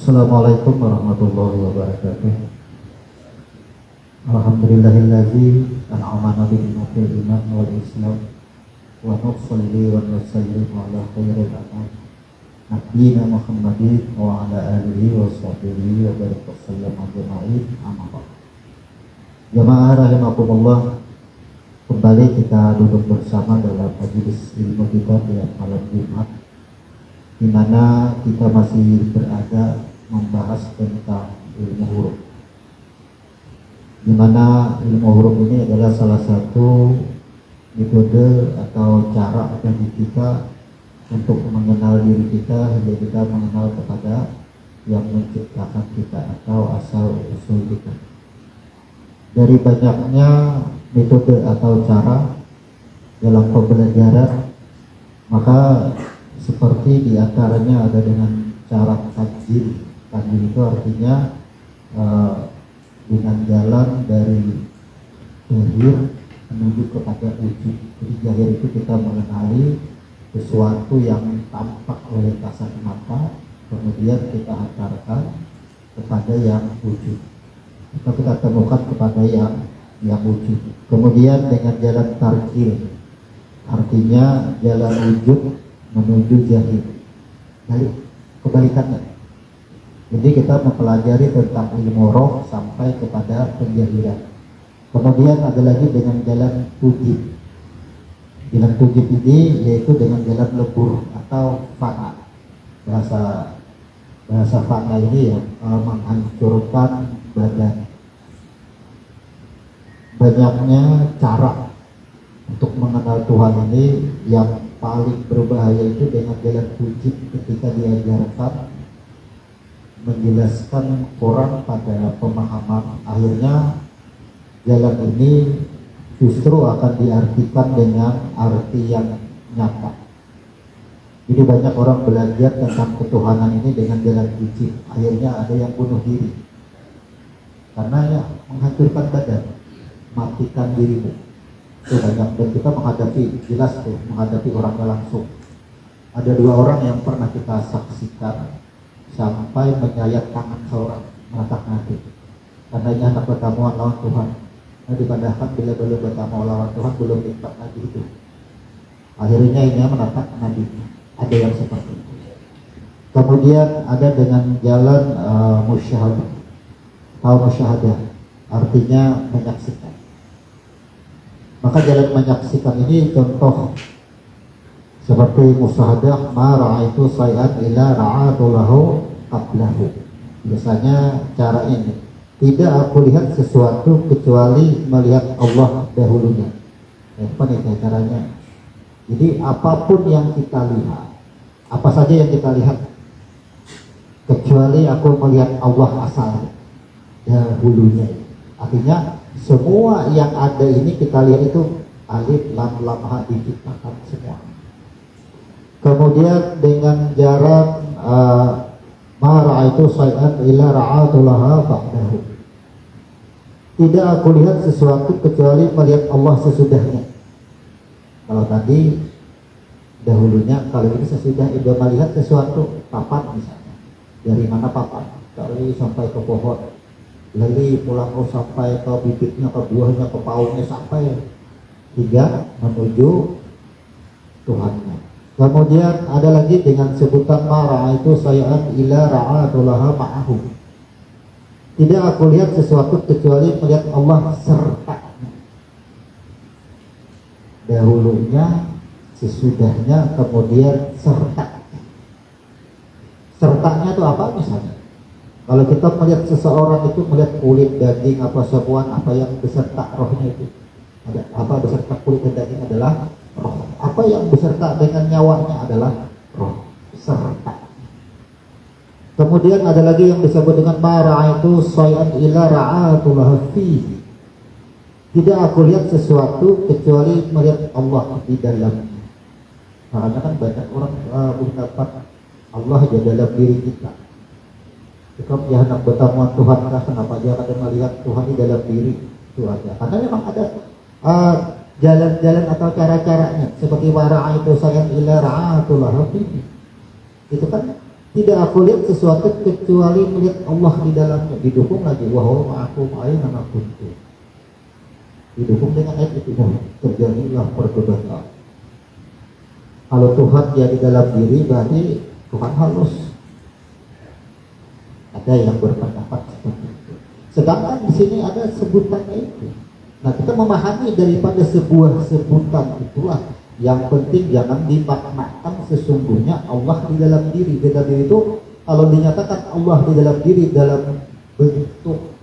Assalamualaikum warahmatullahi wabarakatuh. Alhamdulillahillazi an'amana bi ni'matil iman wal islam wa nusalli wa nusallim ala khairil anam nabiyina Muhammadin wa ala alihi wa sahbihi wa barik wasallam ajma'in. Amma ba'd. Jamaah rahimakumullah, kembali kita duduk bersama dalam majelis ilmu kita di malam Jumat, di mana kita masih berada membahas tentang ilmu huruf, di mana ilmu huruf ini adalah salah satu metode atau cara bagi kita untuk mengenal diri kita hingga kita mengenal kepada yang menciptakan kita atau asal usul kita. Dari banyaknya metode atau cara dalam pembelajaran, maka seperti diantaranya ada dengan cara tajil. Tajil itu artinya dengan jalan dari zahir menuju kepada wujud. Jadi zahir itu kita mengenali sesuatu yang tampak oleh kasat mata, kemudian kita hantarkan kepada yang wujud. Kita temukan kepada yang wujud. Kemudian dengan jalan tarkil, artinya jalan wujud menuju zahir. Jadi kebalikannya. Jadi kita mempelajari tentang ilmu roh sampai kepada penjahiran. Kemudian ada lagi dengan jalan tujib. Jalan tujib ini yaitu dengan jalan lebur atau fana. Bahasa fana ini ya, menghancurkan badan. Banyaknya cara untuk mengenal Tuhan ini, yang paling berbahaya itu dengan jalan tujib ketika diajarkan menjelaskan orang pada pemahaman. Akhirnya jalan ini justru akan diartikan dengan arti yang nyata. Jadi banyak orang belajar tentang ketuhanan ini dengan jalan tujib, akhirnya ada yang bunuh diri karena ya menghancurkan badan, matikan dirimu. Itu banyak, dan kita menghadapi, jelas tuh, menghadapi orangnya langsung. Ada dua orang yang pernah kita saksikan sampai menyayat tangan seorang, meletak mati. Katanya anak pertemuan lawan Tuhan. Nah, dipandangkan bila belum bertemu lawan Tuhan belum nikmat lagi itu. Akhirnya ini menatap Nabi. Ada yang seperti itu. Kemudian ada dengan jalan musyahadah. Tahu musyahadah? Artinya menyaksikan. Maka jalan menyaksikan ini contoh seperti musyahadah, ma ra'aitu say'an ila ra'atu lahu qablahu. Biasanya cara ini, tidak aku lihat sesuatu kecuali melihat Allah dahulunya. Apa nih caranya? Jadi apapun yang kita lihat, apa saja yang kita lihat, kecuali aku melihat Allah asal dahulunya. Artinya semua yang ada ini kita lihat itu alif lam lam ha diciptakan semua. Kemudian dengan jarak ma ra'aitu say'an illa ra'atu laha ba'dahu. Tidak aku lihat sesuatu kecuali melihat Allah sesudahnya. Kalau tadi dahulunya, kalau ini sesudah. Ibu melihat sesuatu, papan misalnya, dari mana papan, dari sampai ke pohon, lalu pulang sampai ke bibitnya, ke buahnya, ke paungnya, sampai hingga menuju Tuhannya. Kemudian ada lagi dengan sebutan marah itu sayaan ila ra'atulaha ma'ahu. Tidak aku lihat sesuatu kecuali melihat Allah serta. Dahulunya, sesudahnya, kemudian serta. Sertanya itu apa misalnya? Kalau kita melihat seseorang itu melihat kulit, daging, apa sebuah, apa yang beserta rohnya itu. Ada apa beserta kulit dan daging adalah roh. Apa yang beserta dengan nyawanya adalah roh serta. Kemudian ada lagi yang disebut dengan mara itu sayyan ila ra'atullah fihi. Tidak aku lihat sesuatu kecuali melihat Allah di dalamnya. Karena kan banyak orang mendapat Allah di dalam diri kita. Jika dia hendak bertemu Tuhan, kenapa dia akan melihat Tuhan di dalam diri itu aja? Karena memang ada jalan-jalan atau cara-caranya, seperti wara'a itu sayyan ila ra'atullah fihi. Itu kan Tidak aku lihat sesuatu kecuali melihat Allah di dalamnya. Didukung lagi wahwa ma'akum aina kuntum. Didukung dengan ayat itu, terjadilah perdebatan. Kalau Tuhan dia di dalam diri, berarti Tuhan halus. Ada yang berpendapat seperti itu. Sedangkan di sini ada sebutannya itu. Nah, kita memahami daripada sebuah sebutan itulah yang penting jangan dimaknakan sesungguhnya Allah di dalam diri. Di dalam diri itu kalau dinyatakan Allah di dalam diri dalam bentuk,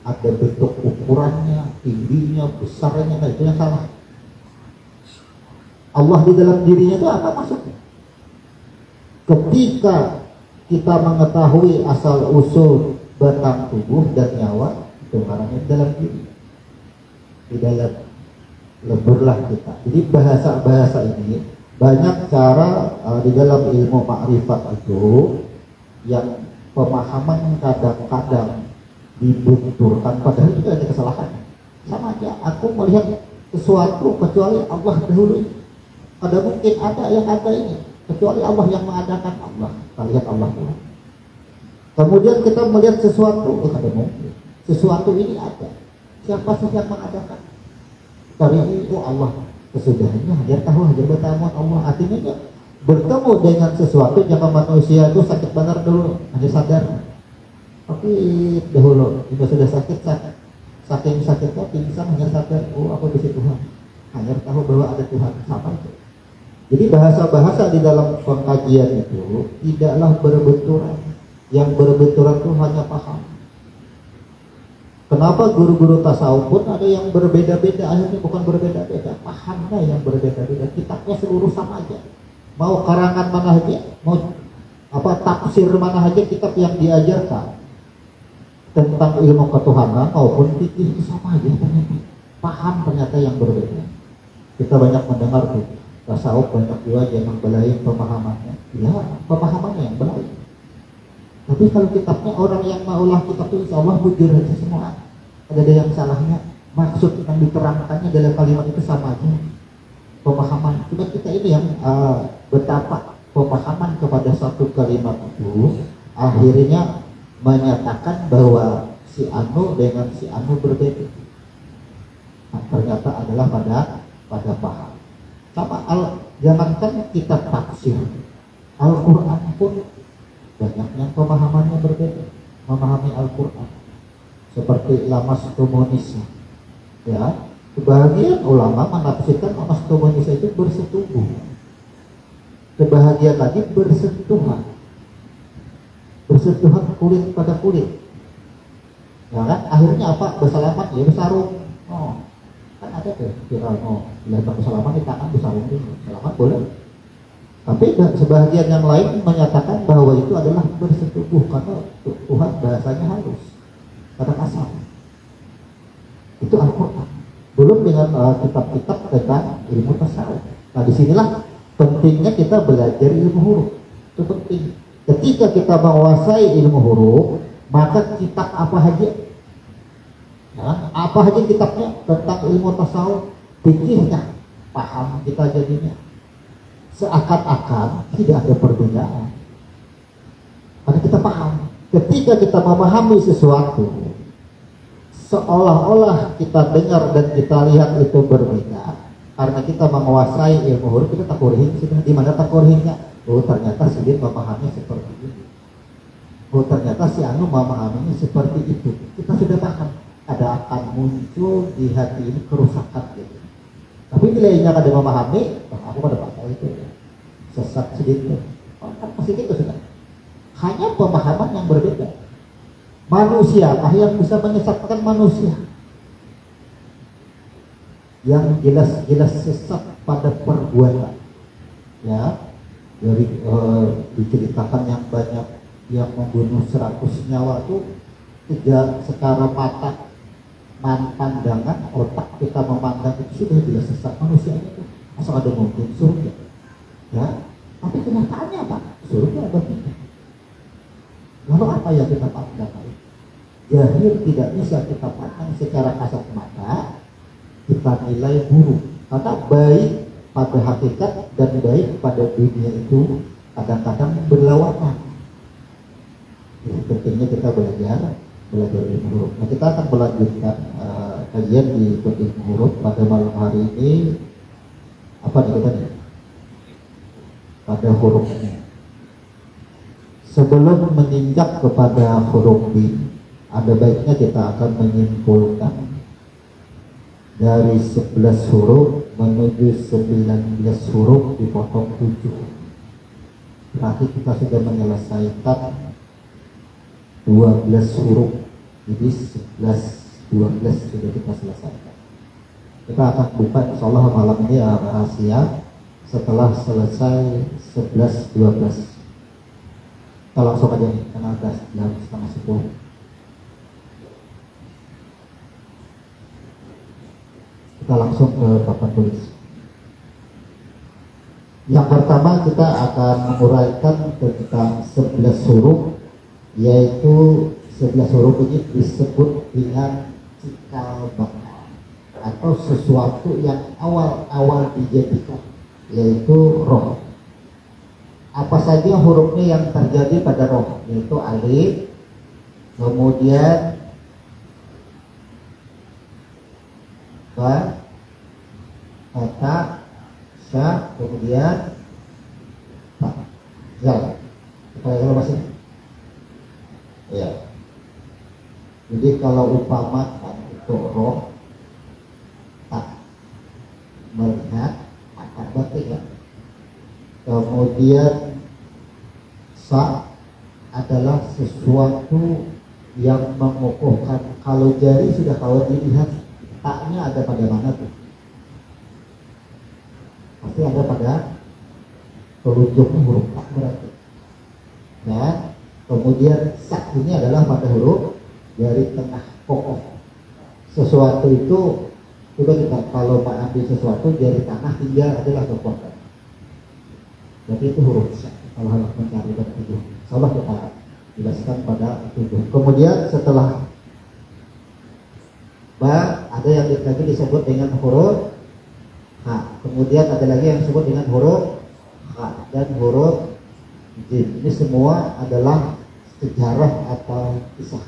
ada bentuk ukurannya, tingginya, besarnya, nah itu yang salah. Allah di dalam dirinya itu apa maksudnya? Ketika kita mengetahui asal usul batang tubuh dan nyawa, itu orangnya di dalam diri, di dalam leburlah kita. Jadi bahasa ini banyak cara di dalam ilmu ma'rifat itu yang pemahaman kadang-kadang dibenturkan, padahal itu ada kesalahan. Sama aja aku melihat sesuatu kecuali Allah dahulu. Ada mungkin ada yang ada ini kecuali Allah yang mengadakan. Allah kita lihat Allah Tuhan. Kemudian kita melihat sesuatu, ada mungkin sesuatu ini ada. Siapa sih yang mengadakan? Dari itu Allah. Kesudahnya hajar tahu hajar bertamu Allah. Artinya bertemu dengan sesuatu jangan manusia itu sakit benar dulu hanya sadar. Tapi dahulu juga sudah sakit saking sakitnya pingsan hanya sadar, oh aku di situ Tuhan. Hanya tahu bahwa ada Tuhan. Sama itu. Jadi bahasa-bahasa di dalam pengkajian itu tidaklah berbenturan. Yang berbenturan itu hanya paham. Kenapa guru-guru tasawuf pun ada yang berbeda-beda, akhirnya bukan berbeda-beda, pahamnya yang berbeda-beda, kitabnya seluruh sama aja. Mau karangan mana aja, mau tafsir mana aja, kitab yang diajarkan tentang ilmu ketuhanan maupun fikih itu sama aja ternyata. Paham ternyata yang berbeda. Kita banyak mendengar tuh, tasawuf banyak juga yang membelai pemahamannya. Ya, pemahamannya yang belai. Tapi kalau kitabnya orang yang maulah kitab itu insya Allah bujur aja semua. Ada yang salahnya. Maksud yang diterangkannya dalam kalimat itu sama aja. Pemahaman. Cuma kita ini yang betapa pemahaman kepada satu kalimat itu akhirnya menyatakan bahwa si Anu dengan si Anu berbeda. Nah, ternyata adalah pada paham. Sama jangankan kitab tafsir, Al-Quran pun banyak yang pemahamannya berbeda memahami Al-Quran, seperti lamas komunis ya. Sebahagian ulama menafsirkan lamas komunis itu bersetubuh, sebahagian lagi bersentuhan kulit pada kulit ya kan, akhirnya apa, bersalaman ya bersarung. Oh kan ada tuh viral, bila bersalaman di tangan bersarung dulu, selamat boleh. Tapi sebahagian yang lain menyatakan bahwa itu adalah bersetubuh karena Tuhan bahasanya halus, kata kasar. Itu Al-Quran. Belum dengan kitab-kitab tentang ilmu tasawuf. Nah disinilah pentingnya kita belajar ilmu huruf. Itu penting. Ketika kita menguasai ilmu huruf, maka kitab apa aja, ya, apa aja kitabnya tentang ilmu tasawuf, fikihnya paham kita jadinya. Seakan-akan tidak ada perbedaan. Karena kita paham. Ketika kita memahami sesuatu, seolah-olah kita dengar dan kita lihat itu berbeda. Karena kita menguasai ilmu huruf, kita takurhin. Di mana takurhinnya? Oh ternyata si dia memahami seperti itu. Oh ternyata si Anu memahaminya seperti itu. Kita sudah paham. Ada akan muncul di hati ini kerusakan gitu. Tapi bila ini ada memahami, aku pada pasal itu sesat sedikit. Kan pasti itu sudah. Hanya pemahaman yang berbeda. Manusia yang bisa menyesatkan manusia. Yang jelas-jelas sesat pada perbuatan. Ya, dari diceritakan yang banyak yang membunuh 100 nyawa itu tidak secara mata pandangan otak kita memandang itu sudah jelas sesat manusia itu. Asal ada mungkin surga, ya. Tapi kenyataannya apa? Surga atau tidak? Lalu apa yang kita pandang? Jahil tidak bisa kita pandang secara kasat mata, kita nilai buruk. Karena baik pada hakikat dan baik pada dunia itu kadang-kadang berlawanan. pentingnya kita belajar ilmu huruf. Nah, kita akan melanjutkan kajian di ilmu huruf pada malam hari ini. Apa nih kita nih? Pada huruf ini. Sebelum menginjak kepada huruf B, ada baiknya kita akan menyimpulkan dari 11 huruf menuju 19 huruf dipotong 7. Berarti kita sudah menyelesaikan 12 huruf. Jadi 11, 12 sudah kita selesaikan. Kita akan buka insyaallah malam ini rahasia setelah selesai 11, 12. Kita langsung aja nih, karena udah jam setengah 10. Kita langsung ke papan tulis. Yang pertama kita akan menguraikan tentang 11 huruf, yaitu 11 huruf ini disebut dengan cikal bakal atau sesuatu yang awal-awal dijadikan, yaitu roh. Apa saja hurufnya yang terjadi pada roh, yaitu alif, kemudian ba, kata, sya, kemudian ta, zal. Kita lihat masih. Ya. Jadi kalau umpamakan itu roh, tak, melihat, akan batik ya. Kemudian sa adalah sesuatu yang mengukuhkan. Kalau jari sudah kalau dilihat taknya ada pada mana tuh? Pasti ada pada telunjuk huruf tak berarti. Dan kemudian sa ini adalah pada huruf jari tengah kokoh. Sesuatu itu coba kita kalau mengambil sesuatu jari tengah tinggal adalah kekuatan. Jadi itu huruf sa. Kalau harus mencari dan tujuh, insyaallah kita jelaskan pada tujuh. Kemudian setelah ba ada yang lagi disebut dengan huruf ha. Kemudian ada lagi yang disebut dengan huruf ha dan huruf jim. Ini semua adalah sejarah atau kisah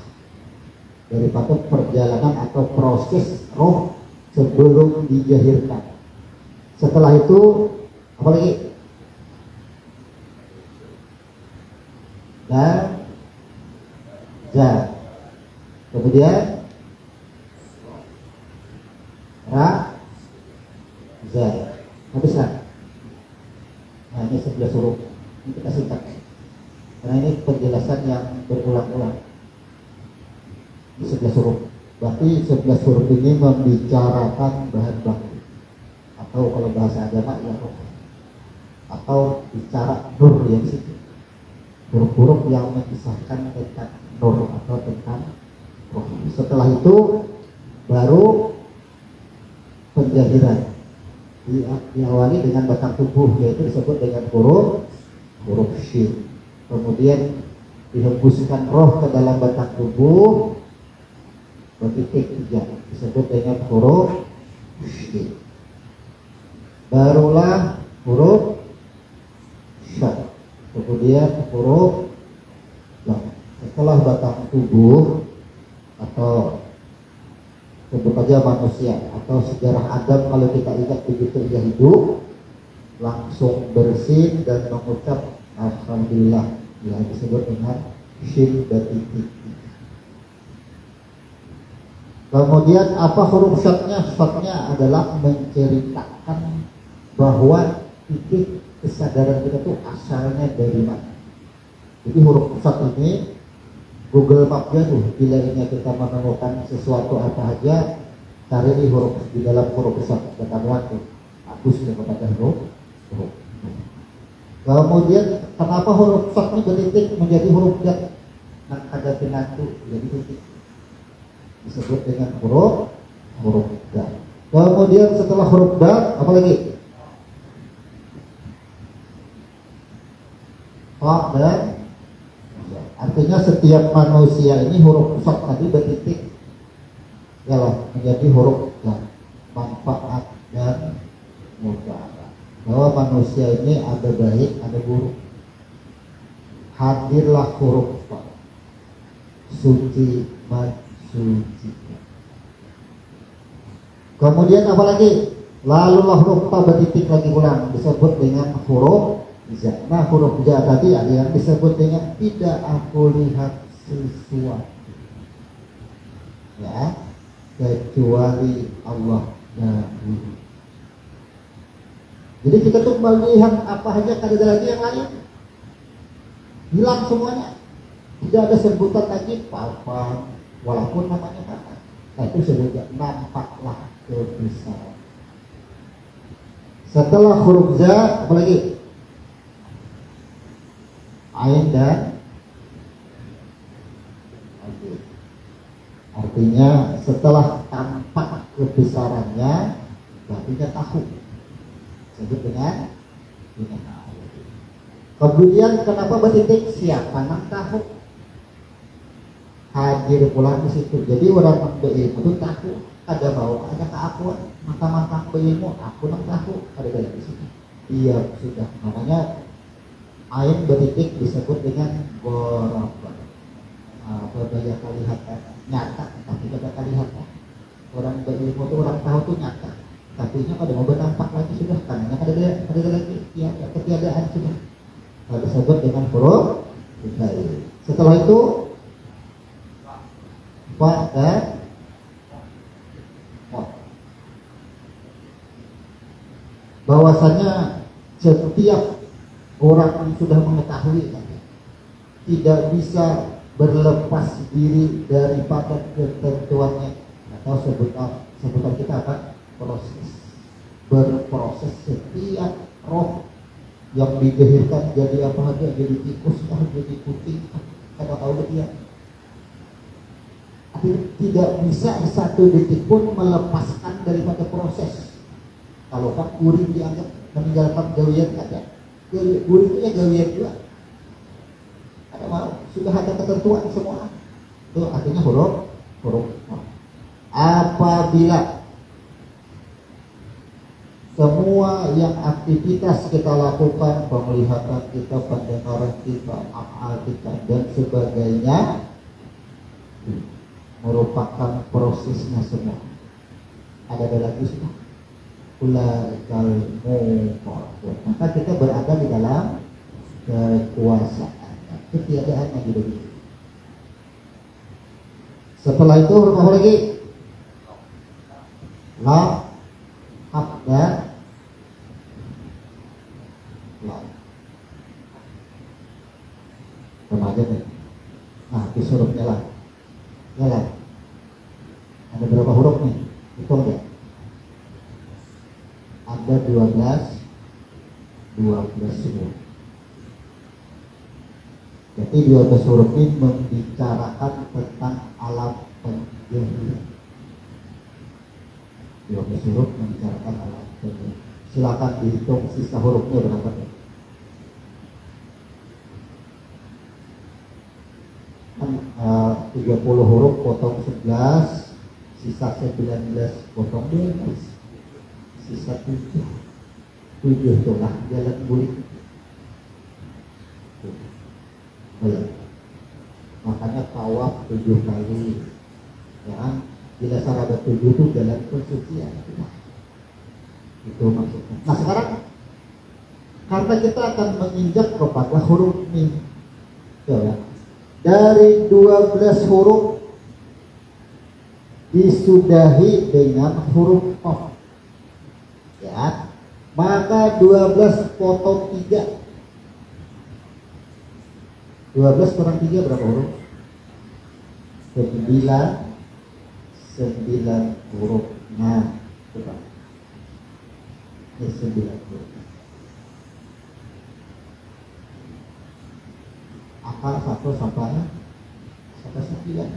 daripada perjalanan atau proses roh sebelum dijahirkan. Setelah itu apa lagi? Dan za, kemudian ra, za, habislah. Nah ini 11 huruf, ini kita singkat karena ini penjelasan yang berulang-ulang. Ini 11 huruf, berarti 11 huruf ini membicarakan bahan baku atau kalau bahasa agama ya roh, atau bicara nur yang situ. Huruf-huruf yang mengisahkan tentang nur atau tentang roh. Setelah itu baru penjahiran diawali dengan batang tubuh, yaitu disebut dengan huruf shin. Kemudian dihembuskan roh ke dalam batang tubuh bertitik 3, disebut dengan huruf shin. Barulah huruf sya. Kemudian huruf lam. Setelah batang tubuh atau sebut saja manusia atau sejarah Adam, kalau kita ingat begitu dia hidup langsung bersin dan mengucap alhamdulillah, yang disebut dengan shin dan titik. Kemudian apa huruf syatnya? Syatnya adalah menceritakan bahwa titik kesadaran kita tuh asalnya dari mana. Jadi huruf syat ini Google Mapnya tuh, bila ini kita menemukan sesuatu apa aja, cari di huruf di dalam huruf syat ketahuan tuh hapus kepada huruf. Kemudian kenapa huruf syat ini bertitik menjadi huruf jat? Nah ada penatu jadi titik, disebut dengan huruf dal. Kemudian setelah huruf dal apa lagi? Fa dan artinya setiap manusia ini huruf fa tadi bertitik ya lah menjadi huruf dal, manfaat dan mudarat. Bahwa manusia ini ada baik ada buruk. Hadirlah huruf fa. suci, mensucikan. Kemudian apa lagi? Lalu huruf ta bertitik lagi ulang disebut dengan huruf za. Nah huruf za tadi ada yang disebut dengan tidak aku lihat sesuatu, ya, kecuali Allah dahulu. Jadi kita tuh melihat apa aja, kada ada lagi yang lain, hilang semuanya, tidak ada sebutan lagi apa, walaupun namanya apa. Nah itu sudah nampaklah kebesaran. Setelah huruf za apa lagi? Ain dan alif. Artinya setelah tampak kebesarannya berarti dia tahu, disebut dengan tahu. Kemudian kenapa bertitik? Siapa yang tahu? Hadir pula di situ. Jadi orang berilmu itu tahu, ada bau, ada keakuan, mata-mata berilmu, aku nang tahu, ada di situ. Iya sudah, namanya ain bertitik disebut dengan borobak. Berbeda kelihatan nyata, tapi tidak kelihatan. Orang berilmu itu orang tahu tuh nyata, tapi nya pada mau bernampak lagi sudah, karena ada lagi, ya ketiadaan sudah. Disebut dengan huruf zaid. Setelah itu fa dan bahwasanya setiap orang yang sudah mengetahui tidak bisa berlepas diri daripada ketentuannya, atau sebutan kita apa? Berproses. Setiap roh yang digehirkan jadi apa aja, jadi tikus, jadi kucing, kada tahu dia. Tidak bisa satu detik pun melepaskan daripada proses. Kalau Pak kuring dianggap meninggalkan gawian ada, kuring itu ya gawian juga. Ada mau sudah ada ketentuan semua. Itu artinya huruf. Apabila semua yang aktivitas kita lakukan, penglihatan kita, pendengaran kita, akal kita dan sebagainya merupakan prosesnya semua. Ada lagi sudah. Ulaikal muqarrabun. Maka kita berada di dalam kekuasaan, ketiadaan yang hidup. Setelah itu huruf apa lagi? La, hab dan la. Sama aja nih. Nah, di hurufnya lah. Ya lah. Ada berapa huruf nih? Hitung ya. Ada 12 huruf. Jadi 12 huruf ini membicarakan tentang alam penjahit. 12 huruf membicarakan alam penjahit. Silakan dihitung sisa hurufnya berapa ya? 30 huruf potong 11, sisa 19 potong 12, sisa 7 itulah jalan bulik. Makanya tawaf 7 kali, ya. Bila syarat 7 itu jalan pensucian, itu maksudnya. Nah sekarang karena kita akan menginjak kepada huruf mim, ya. Dari 12 huruf disudahi dengan huruf qaf, ya, maka 12 potong 3. 12 kurang 3 berapa huruf? 9 huruf. Nah, coba. Ini 9 huruf. Akal 1 sampai 9.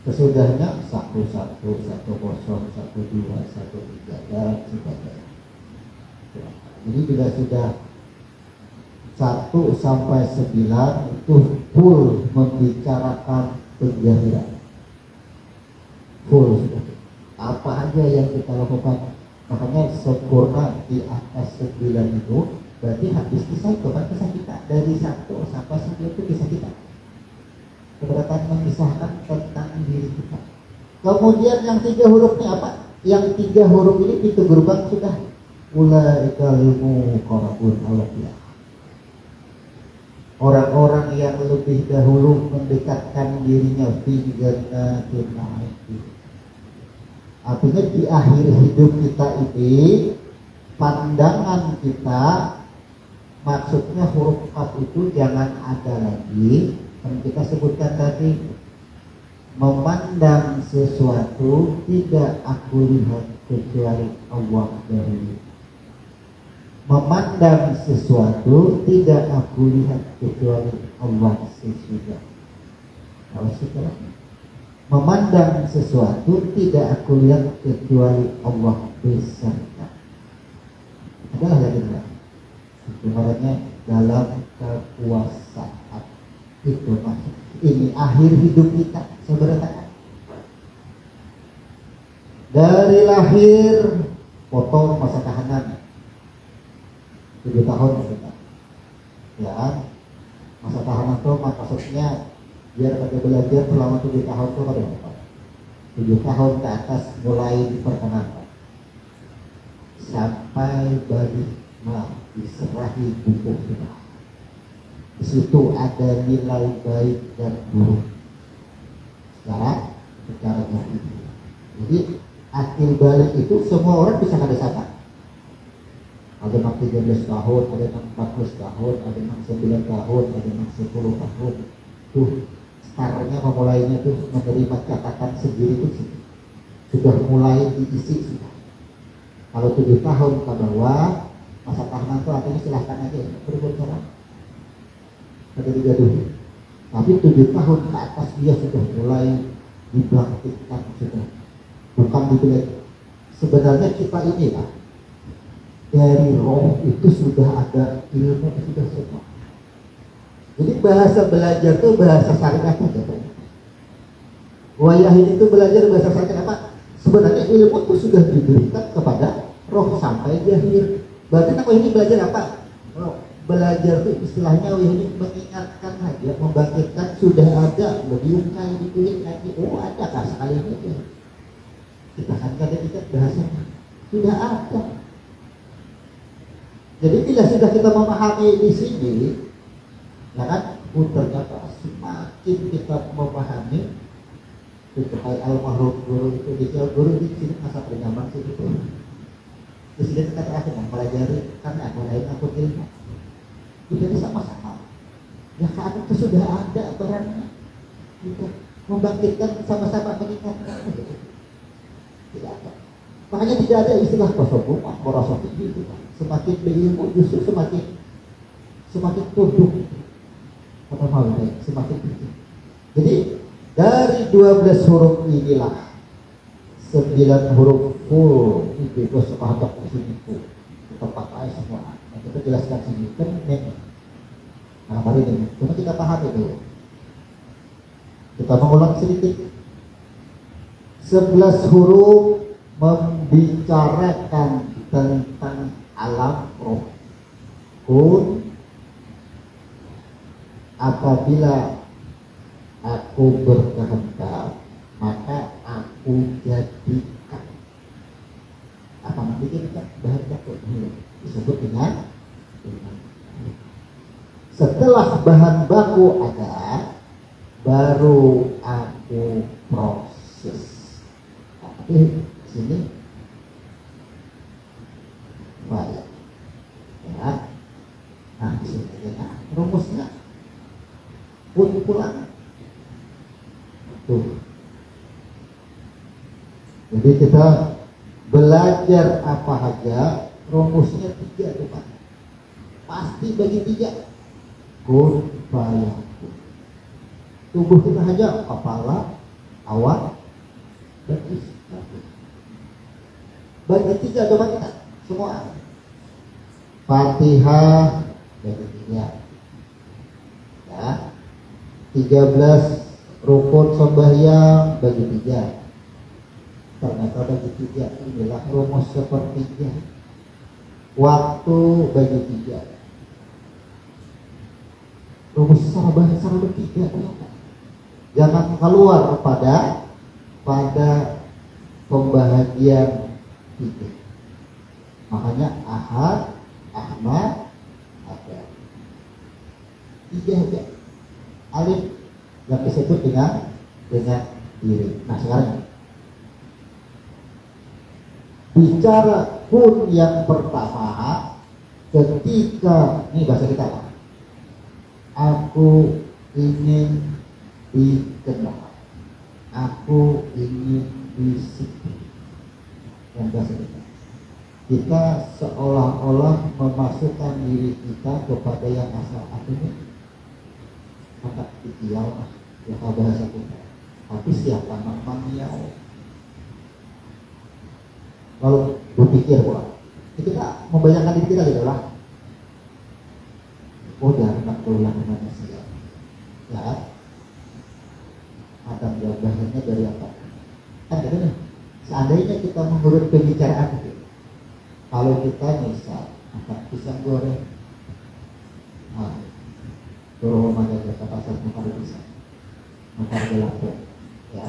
Sesudahnya 1, 1, 1, 0, 1, 2, 1, 3 dan sebagainya. Jadi bila sudah 1 sampai 9 itu full membicarakan penjahilan. Full sudah. Apa aja yang kita lakukan, makanya sempurna di atas 9 itu berarti habis kisah itu kan kisah kita. Dari 1 sampai 9 itu kisah kita. Keberatan memisahkan tentang diri kita. Kemudian yang 3 hurufnya apa? Yang 3 huruf ini pintu gerbang sudah ulaikal muqarrabun awliya. Orang-orang yang lebih dahulu mendekatkan dirinya fi jannatin na'im. Artinya di akhir hidup kita ini pandangan kita, maksudnya huruf kaf itu jangan ada lagi yang kita sebutkan tadi, memandang sesuatu tidak aku lihat kecuali Allah dahulu. Memandang sesuatu tidak aku lihat kecuali Allah sesudah. Kalau setelah memandang sesuatu tidak aku lihat kecuali Allah beserta. Adalah lagi enggak? Ibaratnya dalam kekuasaan itu maksud. Ini akhir hidup kita sebenarnya. Dari lahir potong masa tahanan 7 tahun kita. Ya, masa tahanan itu maksudnya biar pada belajar selama 7 tahun itu ada apa? 7 tahun ke atas mulai diperkenalkan sampai balik diserahi buku kita. Di situ ada nilai baik dan buruk secara jahil. Jadi akil balik itu semua orang bisa ada sama. Ada yang 13 tahun, ada yang 14 tahun, ada yang 9 tahun, ada yang 10 tahun. Tuh startnya memulainya tuh menerima catatan sendiri itu sudah mulai diisi sudah. Kalau 7 tahun ke bawah masa tahanan itu artinya silahkan aja berbuat salah. Ada digaduhi. Tapi 7 tahun ke atas dia sudah mulai dibangkitkan sudah. Bukan dibilang sebenarnya kita ini lah dari roh itu sudah ada ilmu, sudah semua. Jadi bahasa belajar itu bahasa syariat aja. Wayahin itu belajar bahasa syariat apa? Sebenarnya ilmu itu sudah diberikan kepada roh sampai jahil. Berarti apa ini belajar apa? Oh, belajar itu istilahnya ini mengingatkan aja, membangkitkan sudah ada, lebih kali dikulik lagi. Oh ada kah sekali ini? Kita kan kadang-kadang bahasanya sudah ada. Jadi bila sudah kita memahami di sini, ya kan, ternyata semakin kita memahami, supaya almarhum guru itu dijawab guru di sini masa penyaman sih itu. Di sini kita terakhir mempelajari kan aku lain aku ilmu. Jadi sama-sama. Ya saat itu sudah ada aturannya. Kita membangkitkan sama-sama meningkatkan. Tidak ada. Makanya tidak ada istilah kosongumah, merasa tinggi itu. Semakin berilmu justru semakin tumbuh. Apa maksudnya? Semakin tinggi. Jadi dari 12 huruf inilah 9 huruf full itu sepahatak di sini full. Kita pakai semua. Nah, kita jelaskan sini kan ini. Nah, mari ini. Cuma kita pahami dulu. Kita mengulang sedikit. 11 huruf membicarakan tentang alam roh. Kun apabila aku berkehendak maka aku jadikan. Apa nanti kita bahan baku disebut dengan setelah bahan baku ada baru aku proses. Tapi sini baik ya. Nah di sini ya, rumusnya pulang tuh. Jadi kita belajar apa aja rumusnya 3 tuh Pak. Pasti bagi 3 kun fayakun. Tubuh kita aja kepala, awak, dan isi. Bagi 3 coba kita semua. Fatihah bagi 3 ya. 13 rukun sembahyang bagi 3. Ternyata bagi 3 inilah rumus sepertiga. Waktu bagi 3. Rumus secara bertiga ternyata. Jangan keluar pada pembahagian titik. Makanya Ahad, Ahmad, ada 3 aja. Alif yang disebut dengan diri. Nah sekarang bicara kun yang pertama, ketika ini bahasa kita apa? Aku ingin dikenal, aku ingin disiplin. Yang bahasa kita seolah-olah memasukkan diri kita kepada yang asal artinya kata ideal ya bahasa kita. Tapi siapa namanya? Kalau berpikir bahwa kita membayangkan diri kita gitu lah. Oh dari makhluk manusia. Ya. Akan jawabannya dari apa? Kan gitu nih. Seandainya kita menurut pembicaraan itu, kalau kita misal makan pisang goreng, suruh makan jasa pasar makan pisang, makan gelato, ya,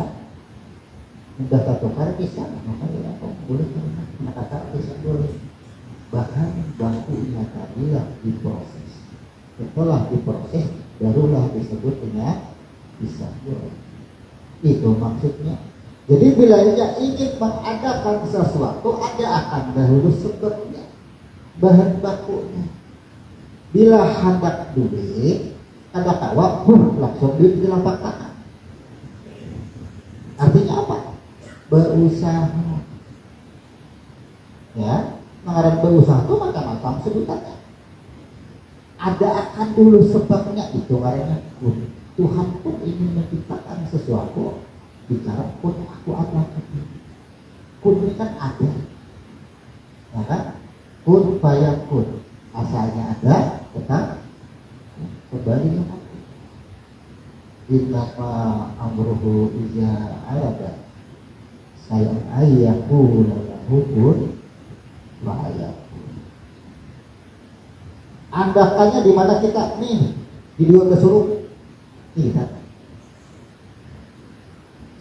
udah satu kali pisang, makan gelato, boleh makan pisang goreng. Bahkan bangkunya tadilah diproses, setelah diproses barulah disebut dengan pisang goreng. Itu maksudnya. Jadi bila ia ingin mengadakan sesuatu, ada akan dahulu sebabnya, bahan bakunya. Bila hendak duit, ada kawa, langsung duit di lapak tangan. Artinya apa? Berusaha. Ya, mengarang berusaha itu macam-macam sebutannya. Ada akan dulu sebabnya, itu karena Tuhan pun ingin menciptakan sesuatu. Bicara kun aku ada, kun ini kan ada, ya kan? Kun fayakun asalnya ada, tetap kembali ke aku. Innama amruhu iza arada sayang ayyaku lahu kun fayakun. Andakannya di mana kita nih di dua kesuruh ini kan?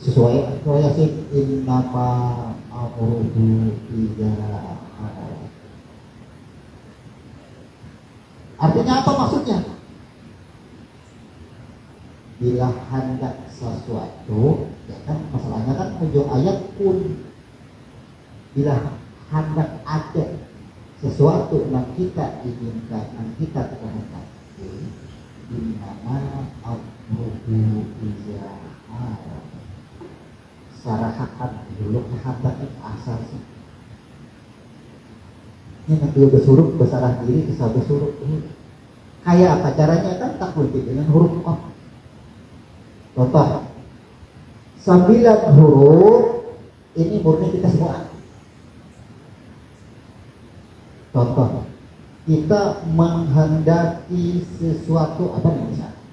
Sesuai sih innama amruhu iza arada. Artinya apa maksudnya? Bila hendak sesuatu, ya kan masalahnya kan ujung ayat kun. Bila hendak ada sesuatu yang kita inginkan, yang kita kehendaki, innama amruhu iza arada. Secara hakam dulu kehendak itu asal sih. Ini nanti bersuruh besarah diri bisa bersuruh ini. Kayak apa caranya kan tak boleh dengan huruf qaf. Contoh 9 huruf ini murni kita semua. Contoh kita menghendaki sesuatu apa nih misalnya?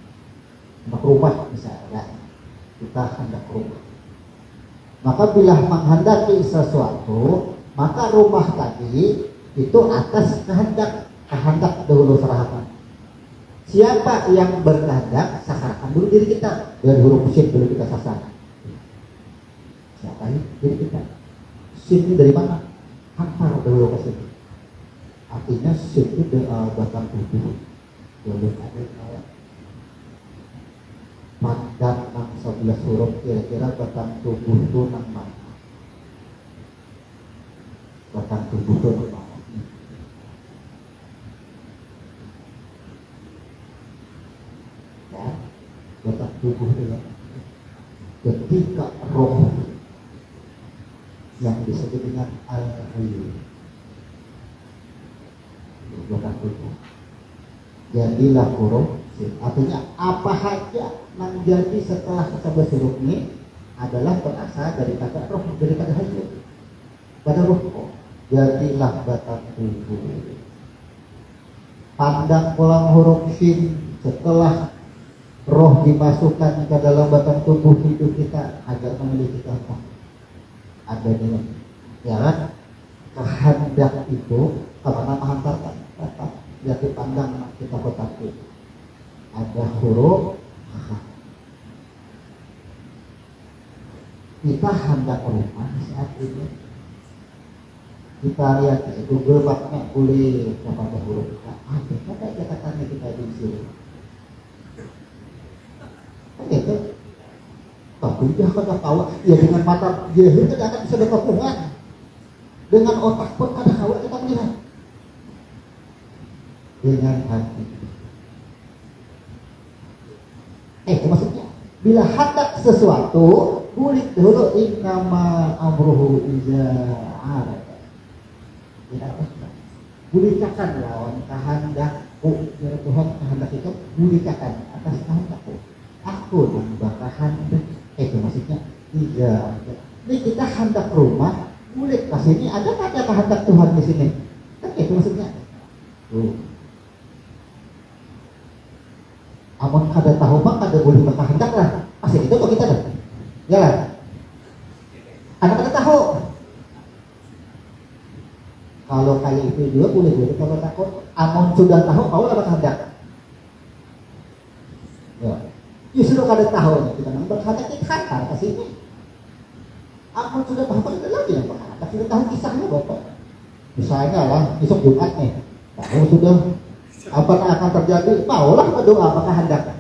Hendak rumah misalnya. Kita hendak rumah. Maka bila menghendaki sesuatu, maka rumah tadi itu atas kehendak dahulu serahan. Siapa yang berkehendak, sasaran dulu diri kita. Dari huruf sin dulu kita sasaran. Siapa ini? Diri kita. Sin ini dari mana? Hampar dahulu ke sini. Artinya sin itu batang tubuh. Dulu ada pandang 11 huruf kira-kira batang tubuh itu nang mana? Batang tubuh itu nang mana? Ya, batang tubuh itu ya. Ketika roh yang disebut dengan al-hayy, batang tubuh, jadilah huruf. Artinya apa saja menjadi setelah kata huruf ini adalah berasal dari kata roh, dari kata hayy. Pada roh jadilah batang tubuh. Pandang pulang huruf sin setelah roh dimasukkan ke dalam batang tubuh hidup kita agar memiliki kehendak. Ada nih, ya kan? Kehendak itu kemana menghantarkan? Jadi pandang kita kotak itu. Ada huruf kita hendak rumah saat ini. Kita lihat itu gerbangnya boleh kepada huruf K. Apa aja katanya kita di sini. Itu tapi dia kata tahu ya dengan mata dia tidak akan bisa dapat Tuhan. Dengan otak pun ada tahu kita melihat. Dengan hati. Maksudnya bila hendak sesuatu kulik dulu innama amruhu iza arada. Tidak apa. Bulikakan lawan kehendakku ya Tuhan, kehendak itu bulikakan atas kehendakku. Aku membakar hendak. Maksudnya iza. Ini kita hendak rumah, bulik ke sini ada kehendak Tuhan di sini. Kan itu maksudnya. Amun kada tahu mah kada boleh berkehendak lah. Asli itu kok kita dah. Ya lah. Anak kada tahu. Kalau kayak itu juga boleh kalau takut. Amun sudah tahu mau lah berkehendak. Ya. Justru kada tahu kita nang berkehendak kita hantar ke sini. Amun sudah tahu kada lagi yang berkehendak. Sudah tahu kisahnya Bapak. Misalnya lah besok Jumat nih. Tahu sudah apa yang akan terjadi, maulah berdoa apakah hendak.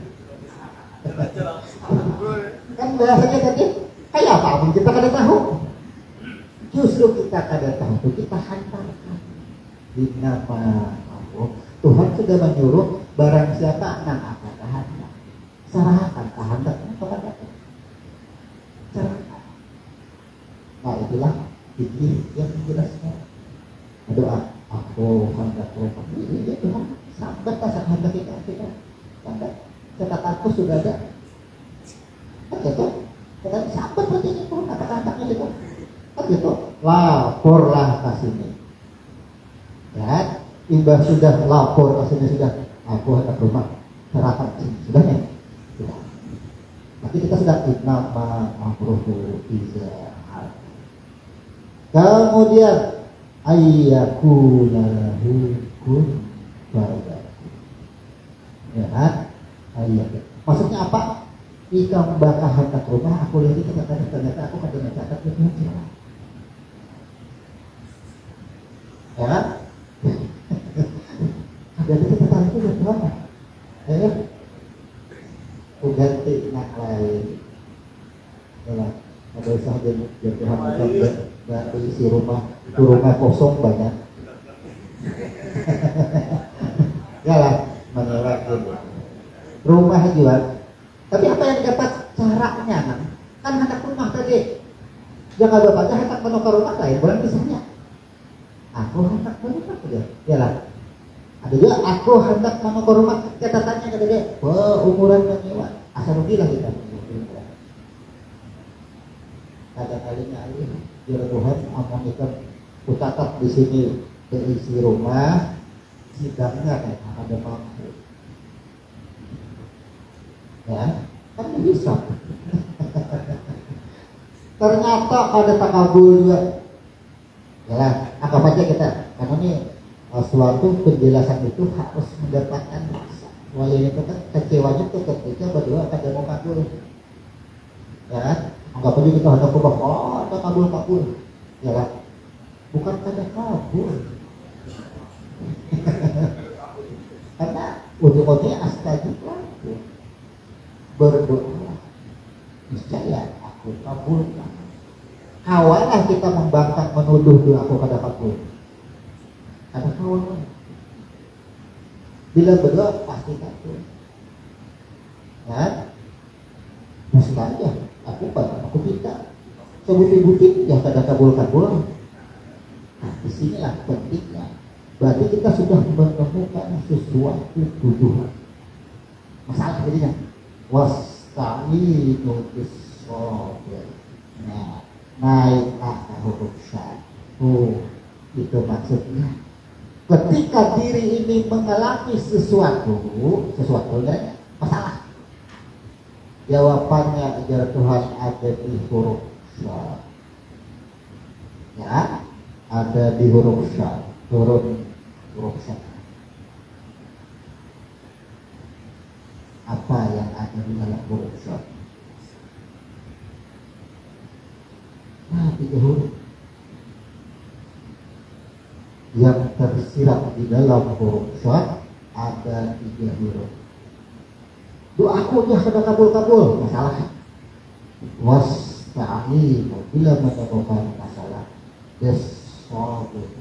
Kan bahasanya tadi kayak apa pun kita kada tahu. Justru kita kada tahu kita hantarkan di nama Allah. Tuhan sudah menyuruh barang siapa nang apa kehendak, serahkan kehendaknya kepada Tuhan. Serahkan. Nah itulah fikih yang menjelaskan doa. Aku hendak berubah. Ini Tuhan. Sampai pasang hendak kita sampai catatanku sudah ada. Begitu. Kita sampai berarti itu kata-katanya itu. Begitu. Laporlah ke sini. Ya, imbah sudah lapor ke sini sudah. Aku hendak rumah. Serahkan sini. Sudah ya? Sudah. Nanti kita sudah nama makruhu iza. Kemudian ayyakuna lahu kun fayakun. Ya kan? Maksudnya apa? Jika membakar hendak rumah, aku lihat itu ternyata aku kada mencatat itu. Ya kan? Ada itu tentang itu berapa? Aku ganti nak lain. Ya, ada usaha jadi Tuhan dan isi rumah, itu rumah kosong banyak. Ya lah, menyewa gitu. Rumah jual. Tapi apa yang didapat caranya kan hendak rumah tadi. Jangan bapak aja hendak menukar rumah lain, bukan misalnya. Aku hendak menukar dia. Ya lah. Ada juga aku hendak menukar rumah. Catatannya kata dia, umuran menyewa. Asal rugi lah kita. Kali-kalinya ini biar Tuhan amun ikan kutatap di sini berisi rumah sidangnya kan ada mampu ya kan bisa. Ternyata ada takabul juga ya anggap aja kita karena ini suatu penjelasan itu harus mendapatkan rasa walaupun itu kan kecewanya itu ketika berdua pada mau kabul ya anggap aja kita hendak ubah, ada kabul ya lah bukan kada kabul karena ujung-ujungnya astagfirullah berdoa niscaya aku kabulkan. Kawanlah kita membangkang menuduh doa aku kada kabul. Ada kawan bila berdoa pasti kabul ya mesti aja aku minta sebutin yang kada kabul. Nah, disinilah pentingnya. Berarti kita sudah menemukan sesuatu tuduhan. Masalah jadinya. Wasta'inu bis-sabr. Nah, naiklah ke huruf syad. Itu maksudnya. Ketika diri ini mengalami sesuatu enggak masalah. Jawabannya ajar Tuhan ada di huruf syad. Ya, ada di huruf syad. Turun huruf syad. Apa yang ada di dalam huruf syad? Nah, 3 huruf yang tersirat di dalam huruf syad ada 3 huruf. Doaku ya sudah kabul-kabul, masalah. Wasta'inu bila menemukan masalah. Desobul.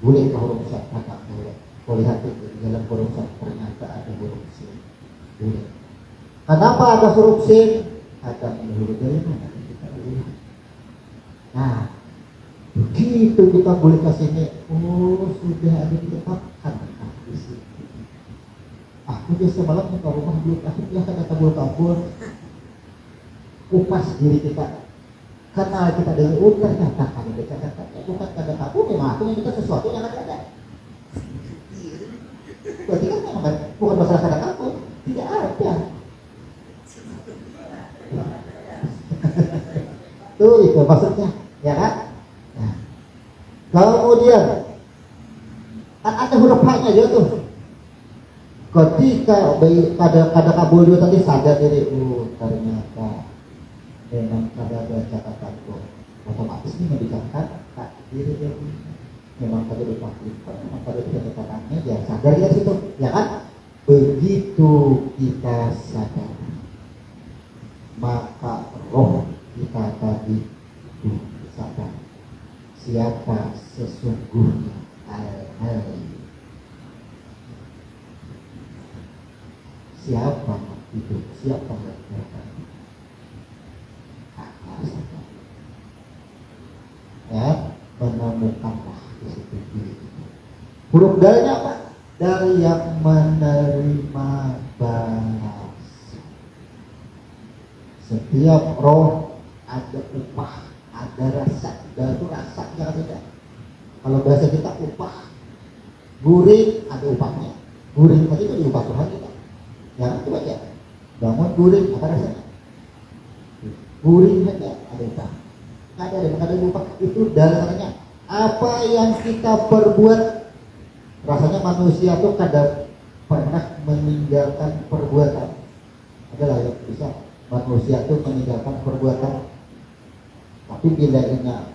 Boleh ke huruf syad, tak boleh. Kau lihat di dalam huruf syad ternyata ada huruf sin. Boleh. Kenapa ada huruf sin? Ada huruf dari mana kita lihat. Nah, begitu kita boleh ke sini, oh sudah ada ditetapkan di sini. Aku biasa malam ke rumah belum akhirnya ada kabul-kabul. Kupas diri kita, kenal kita dengan ternyata kami kata-kata bukan kada kabul, memang aku yang minta sesuatu yang ada. Berarti kan memang bukan masalah kada kabul, tidak ada. Tuh itu maksudnya, ya kan? Nah, kemudian kan ada huruf H-nya juga tuh. Ketika kada kabul juga tadi sadar diri, ternyata memang kada ada catatanku, otomatis ini membicarakan diri dia memang kada dipakai, memang kada ada catatannya, dia sadar dari situ, ya kan? Begitu kita sadar, maka roh kita tadi sadar siapa sesungguhnya siapa itu, siapa yang berkata ya, menemukanlah di situ diri. Huruf dalnya apa? Dari yang menerima balas. Setiap roh ada upah, ada rasa. Dan itu rasa yang beda. Kalau bahasa kita upah, guring ada upahnya. Guring tadi itu diupah Tuhan kita. Ya, coba ya. Bangun guring apa rasanya? Guring saja ada upah. Ada upah itu dasarnya. Apa yang kita perbuat, rasanya manusia itu kadang pernah meninggalkan perbuatan. Adalah yang bisa manusia itu meninggalkan perbuatan. Tapi bila ingat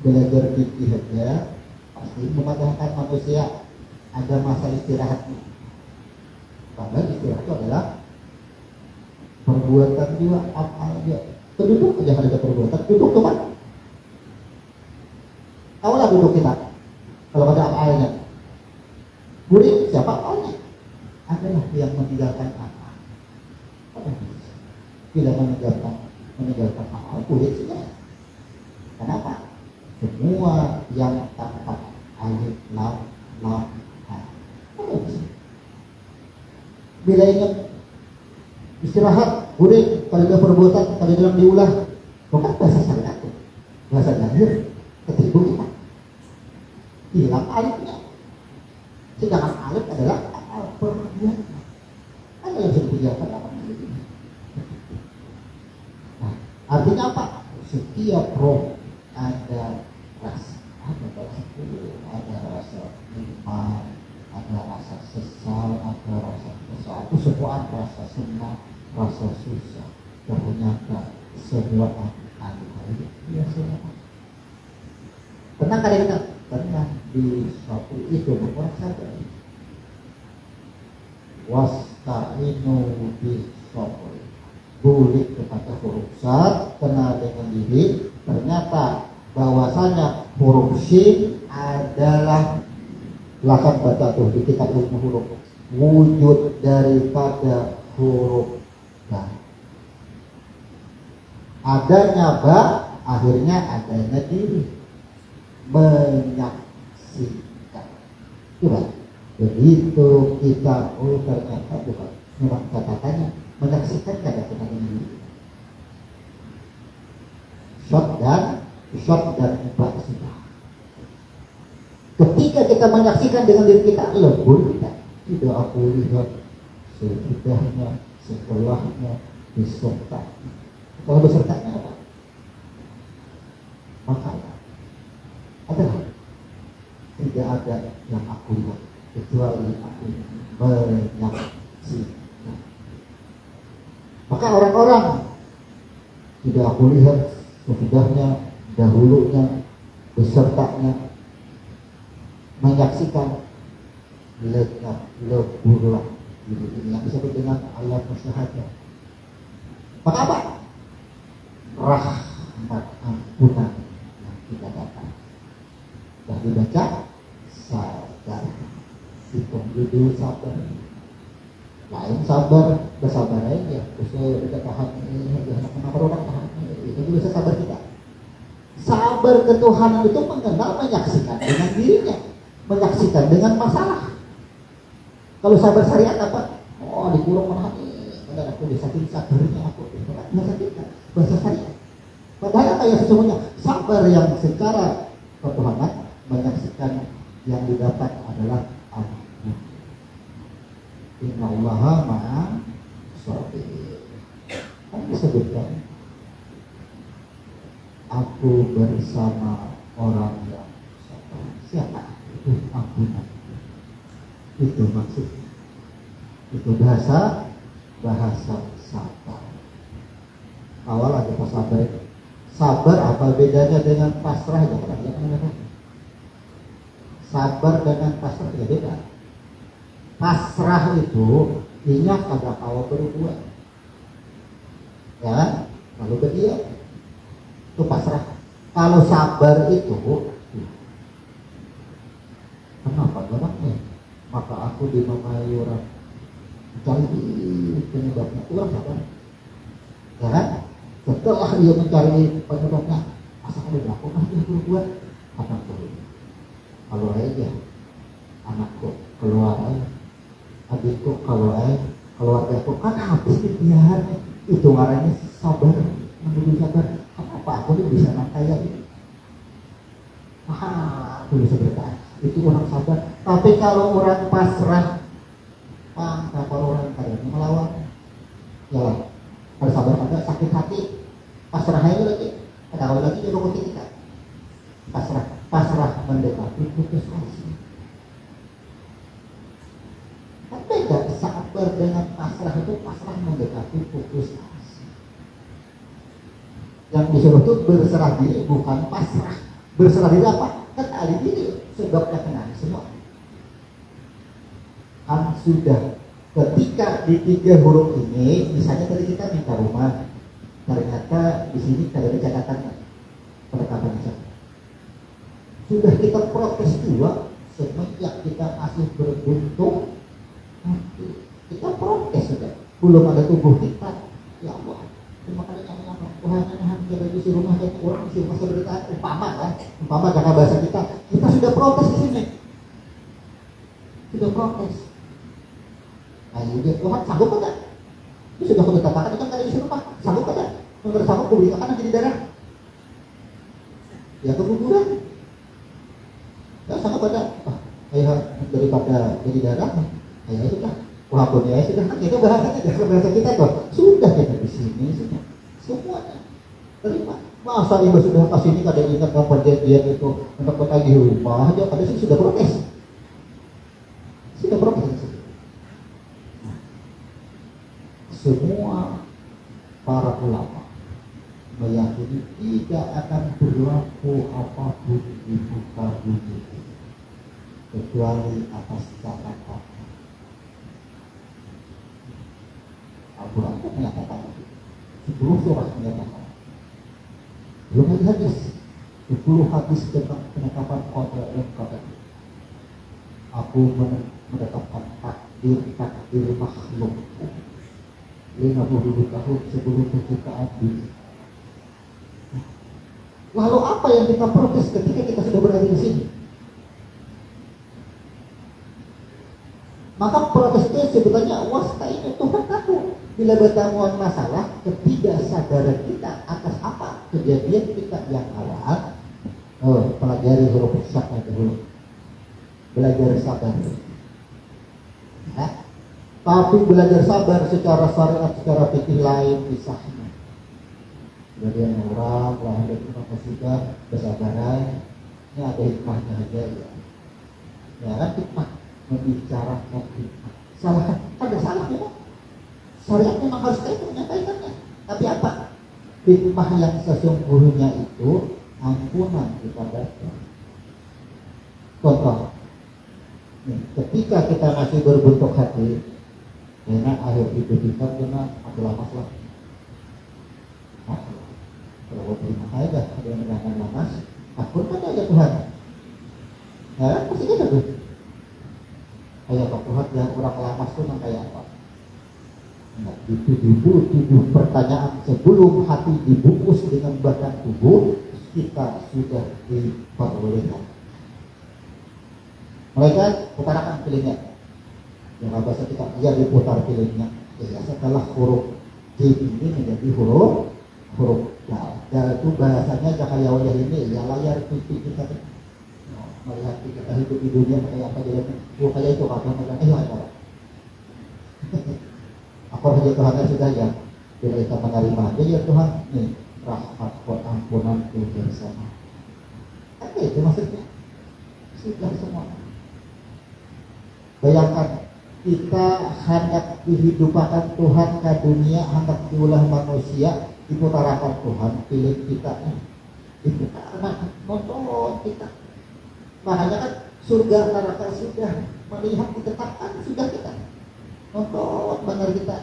belajar fikih saja pasti mematahkan manusia ada masa istirahatnya. Padahal istirahat itu adalah perbuatan juga, amal juga. Duduk aja ada perbuatan, duduk tuh kan. Tahulah duduk kita. Kalau ada amalnya. Murid siapa amalnya? Adalah yang meninggalkan amal. Tidak meninggalkan amal, murid saja. Kenapa? Semua yang tanpa alif lam ha. Bila ingat istirahat, boleh kalau ada perbuatan, kalau dalam diulah, bukan bahasa syariat, bahasa lahir, ketipu kita. Hilang alifnya. Sedangkan alif adalah perbuatan. Ada yang bisa dikerjakan apa? Nah, artinya apa? Setiap roh ada rasa, ada rasa iman, ada rasa sesal, ada rasa sesuatu, semua rasa senang, rasa susah. Ternyata semua ada biasa. Tenang kali kita, tenang di suatu itu berkurang saja. Wasta'inu bis-sabr. Boleh kepada huruf syad, kenal dengan diri. Ternyata bahwasanya huruf shin adalah lakan baca tuh di kitab ilmu huruf, wujud daripada huruf ba. Adanya ba, akhirnya adanya diri, menyaksikan. Coba begitu kita ternyata bukan memang katakannya menyaksikan kada kita diri. Shot dan ba sudah. Ketika kita menyaksikan dengan diri kita, lebur kita. Tidak aku lihat sesudahnya, setelahnya, besertanya. Kalau besertanya apa? Makanya adalah tidak ada yang aku lihat kecuali aku menyaksikan. Maka orang-orang Tidak aku lihat sesudahnya, dahulunya, besertanya menyaksikan lekat leburlah diri ini yang disebut dengan alam musyahadah. Maka apa? Rahmat ampunan yang kita dapat. Dan dibaca sabar. Hitung judul sabar. Lain sabar, bersabar aja. Terus udah tahan ini, kenapa orang tahan ini? Itu bisa sabar kita. Sabar ketuhanan itu mengenal, menyaksikan dengan dirinya, menyaksikan dengan masalah. Kalau sabar syariat apa? Oh, dikurung menangis. Padahal aku disaking sabarnya aku. Bahasa kita, bahasa syariat. Padahal apa yang sesungguhnya? Sabar yang secara ketuhanan menyaksikan yang didapat adalah ampun. Innallaha ma'as sabirin. Kan disebutkan, aku bersama orang yang sabar. Siapa? Itu ampunan. Itu maksudnya. Itu bahasa sabar. Awal ada pas sabar itu. Sabar apa bedanya dengan pasrah? Sabar dengan pasrah tidak beda. Pasrah itu ingat pada awal berbuat, ya, lalu berdiam, itu pasrah. Kalau sabar itu, kenapa orangnya? Maka aku dimamai orang mencari penyebabnya, orang sabar, ya kan? Setelah dia mencari penyebabnya, masa ada dilakukan dia berbuat apa tuh? Kalau aja anakku keluar, adikku kalau keluargaku kan habis dibiarnya, itu ngaranya sabar, menuju sabar. Kenapa aku ini bisa kaya ini? Aku bisa bertahan. Itu orang sabar. Tapi kalau orang pasrah, kenapa orang kaya ini melawan? Ya, kalau sabar ada sakit hati, pasrah aja lagi. Kalau lagi dia rumput kita. Pasrah mendekati putus asa. Beda sabar dengan pasrah itu, pasrah mendekati putus asa. Yang disuruh itu berserah diri, bukan pasrah. Berserah diri apa? Kan ahli diri, sebabnya kena semua. Kan sudah ketika di 3 huruf ini, misalnya tadi kita minta rumah, ternyata di sini tidak ada catatan penetapan misalnya. Sudah kita protes juga, semenjak kita masih berbuntung, kita protes sudah. Belum ada tubuh kita, ya Allah. Terima kasih Tuhan yang kita isi rumah dan orang isi masa berita umpama karena bahasa kita sudah protes di sini, sudah protes. Nah, dia Tuhan sanggup enggak? Itu sudah kita katakan kan dari isi rumah, sanggup enggak? Menurut sanggup kuberikan jadi darah, ya keguguran. Ya sanggup enggak? Daripada jadi darah, ya sudah. Walaupun ya sudah, itu bahasa kita kok. Sudah kita di sini sudah. Semuanya terima. Masa ibu sudah kasih ini kada ingat perjanjian itu untuk bertagih rumah aja, kada sih sudah protes. Sudah protes. Semua para ulama meyakini tidak akan berlaku apapun di muka bumi kecuali atas catatan. Al-Quran menyatakan 10 surah menyatakan, belum lagi hadis 10 hadis tentang penetapan qada dan qadar. Aku menetapkan takdir makhluk 50 tahun sebelum penciptaan dunia. Lalu apa yang kita protes ketika kita sudah berada di sini? Maka protes itu sebetulnya wasta'inu, Tuhan tahu bila bertemuan masalah ketidaksadaran kita atas apa kejadian kita yang awal. Pelajari huruf syak dulu, belajar sabar. Tapi belajar sabar secara syariat, secara fikih lain kisahnya. Bagian orang lahir dari maka sudah kesabaran, ini ada hikmahnya aja ya. Ya kan hikmah, membicarakan hikmah. Salah ada salah ya. Syariat memang harus kita menyampaikannya. Tapi apa? hikmah yang sesungguhnya itu ampunan kepada Allah. Contoh, nih, ketika kita masih berbentuk hati, karena akhir hidup kita kena adalah masalah. Nah, kalau terima aja ada yang dengan lamas, takut kan aja Tuhan. Ya, pasti kita tuh. Kayak Tuhan yang kurang lamas tuh yang kayak apa? Nah, itu tubuh pertanyaan sebelum hati dibungkus dengan badan tubuh, kita sudah diperbolehkan. Mereka putarakan filmnya. Yang bahasa kita diputar filmnya. Ya, setelah huruf J ini menjadi huruf Dal. Dal itu bahasanya Cahayawaya ini ya layar TV kita. Melihat kita hidup di dunia kayak apa jalannya. Kayak itu kata-kata apa? Apa saja Tuhan sudah ya. Bila kita menerima aja ya Tuhan nih rahmat ampunan bersama. Apa itu maksudnya? Sudah semua. Bayangkan kita hendak dihidupkan Tuhan ke dunia, hendak diulah manusia, diputarakan Tuhan pilih kita itu karena nonton kita. Makanya kan surga neraka sudah melihat ditetapkan sudah kita nonton benar kita.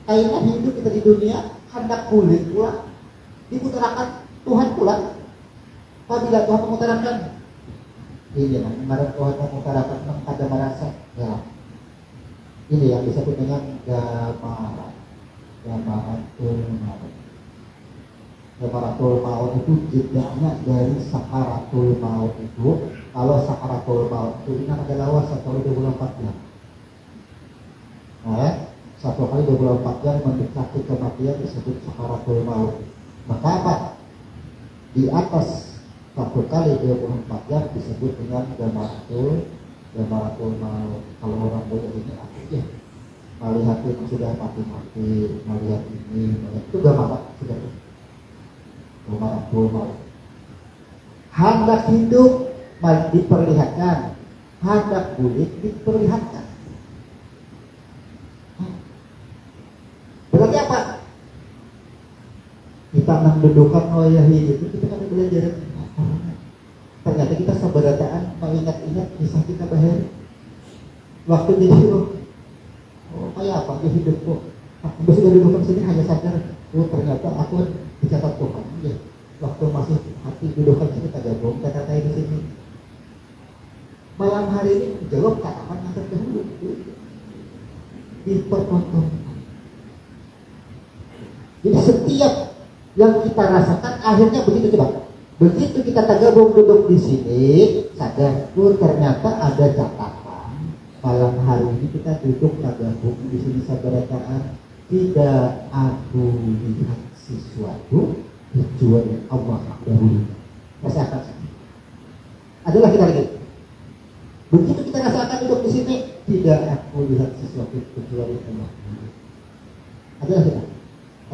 Akhirnya hidup kita di dunia hendak pulih pula diputarakan Tuhan pula. Apabila Tuhan mengutarakan ini yang kemarin Tuhan mengutarakan ada merasa ya. Ini yang disebut dengan Gamaratul maut itu jedanya dari sakaratul maut itu. Kalau sakaratul maut itu ini adalah wasa 24 jam. Nah, 1 kali 24 jam mendekati kematian disebut sakaratul maut. Maka apa? Di atas 1 kali 24 jam disebut dengan gamaratul maut. Kalau orang bodoh ini apa ya? Melihat itu sudah mati-mati, melihat ini, itu gamaratul sudah. Gamaratul maut. Hendak hidup diperlihatkan, hendak kulit diperlihatkan. Berarti apa? Kita mendudukan wayah itu kita kan belajar. Ternyata kita sabarataan mengingat-ingat kisah kita bahaya. Waktu jadi kayak apa dia hidupku? Aku sudah duduk sini hanya sadar, ternyata aku dicatat Tuhan. Ya. Waktu masih hati dudukan sini tak gabung, kata di sini. Malam hari ini jawab katakan yang terdahulu dipertontonkan. Jadi setiap yang kita rasakan akhirnya begitu coba. Begitu kita tergabung duduk di sini, sadar ternyata ada catatan. Malam hari ini kita duduk tergabung di sini sabarataan, tidak aku lihat sesuatu kecuali Allah dahulu. Rasakan. Adalah kita lagi. Begitu kita rasakan duduk di sini, tidak aku lihat sesuatu kecuali Allah. Adalah kita.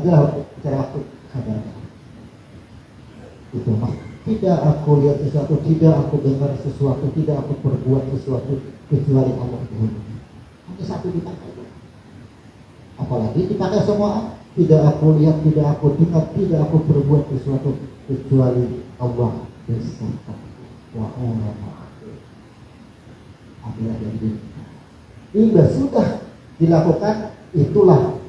Adalah bicara waktu sadarkan. Itu mah tidak aku lihat sesuatu, tidak aku dengar sesuatu, tidak aku perbuat sesuatu kecuali Allah dahulu. Hanya satu dipakai. Apalagi dipakai semua. Tidak aku lihat, tidak aku dengar, tidak aku perbuat sesuatu kecuali Allah beserta. Wa'ala ma'akhir. Adalah yang ini. Hingga sudah dilakukan, itulah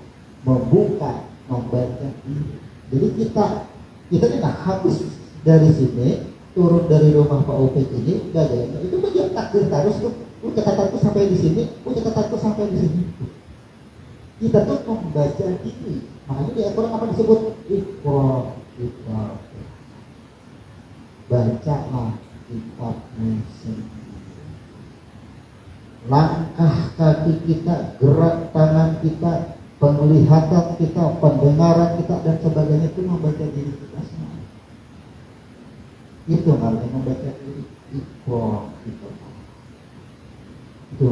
membuka, membaca ini. Jadi kita tidak habis dari sini, turun dari rumah Pak Opek ini, gak itu menjadi takdir terus tuh. Catatanku sampai di sini, catatanku sampai di sini. Kita tuh membaca ini. Makanya di Al-Quran apa disebut? Iqra. Bacalah kitabmu sendiri. Langkah kaki kita, gerak tangan kita, penglihatan kita, pendengaran kita dan sebagainya itu membaca diri kita semua. Itu namanya membaca diri. Iqra. Itu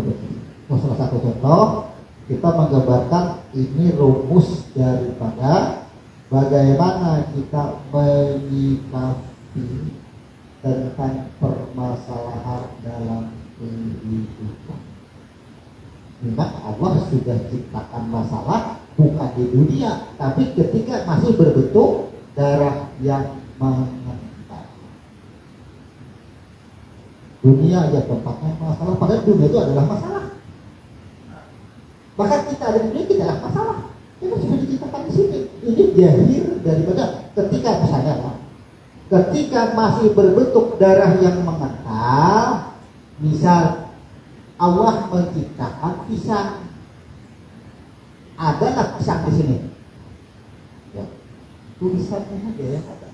salah satu contoh. Kita menggambarkan ini rumus daripada bagaimana kita menyikapi tentang permasalahan dalam kehidupan. Memang Allah sudah ciptakan masalah bukan di dunia, tapi ketika masih berbentuk darah yang mengental. Dunia aja tempatnya masalah, padahal dunia itu adalah masalah. Bahkan kita ada di dunia tidaklah masalah. Itu sudah diciptakan di sini. Ini zahir daripada ketika misalnya, ketika masih berbentuk darah yang mengental, misal Allah menciptakan pisang, adalah pisang di sini. Ya, tulisannya aja yang ada.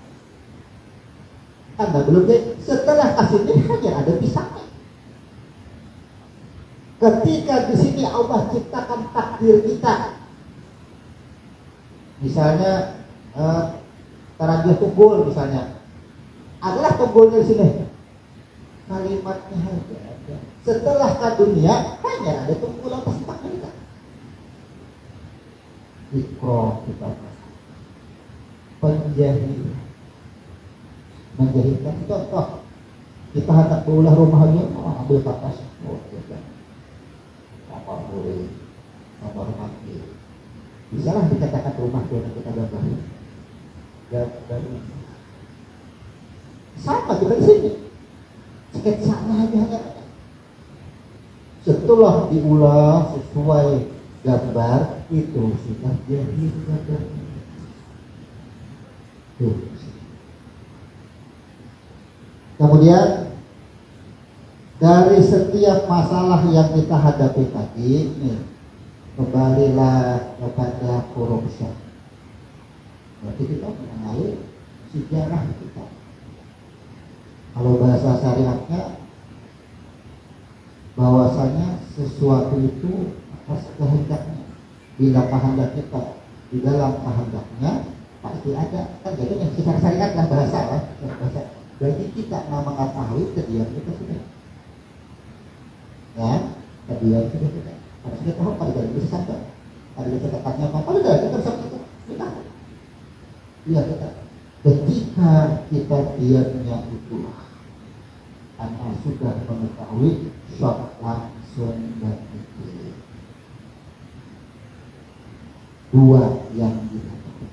Anda belum deh, setelah kasih hanya ada pisangnya. Ketika di sini Allah ciptakan takdir kita, misalnya tarajih tunggul misalnya, adalah tunggulnya di sini. Kalimatnya hanya ada. Setelah ke dunia hanya ada tunggul atas takdir kita. Ikro kita penjahit, menjahitkan contoh. Kita hendak berulah rumahnya, ambil kapas, apa boleh, nomor mati. Bisa lah dikatakan rumah yang kita gambar. Dari sama juga di sini. Sketsanya hanya. Setelah diulang sesuai gambar itu sudah jadi gambar. Tuh. Kemudian dari setiap masalah yang kita hadapi tadi, nih, kembalilah kepada huruf syah. Berarti kita mengenai sejarah kita. Kalau bahasa syariatnya, bahwasanya sesuatu itu atas kehendaknya. Bila kehendak kita di dalam kehendaknya pasti ada. Kan jadi yang secara syariat lah bahasa lah. Berarti kita mau mengetahui kediam kita sudah. Ya, kediam sudah kita. Harus kita tahu pada dari bisa sadar. Pada kita tekatnya apa? Pada dari kita bisa kita. Iya kita. Ketika kita diamnya itulah, Anda sudah mengetahui shock langsung dan itu. Dua yang dikatakan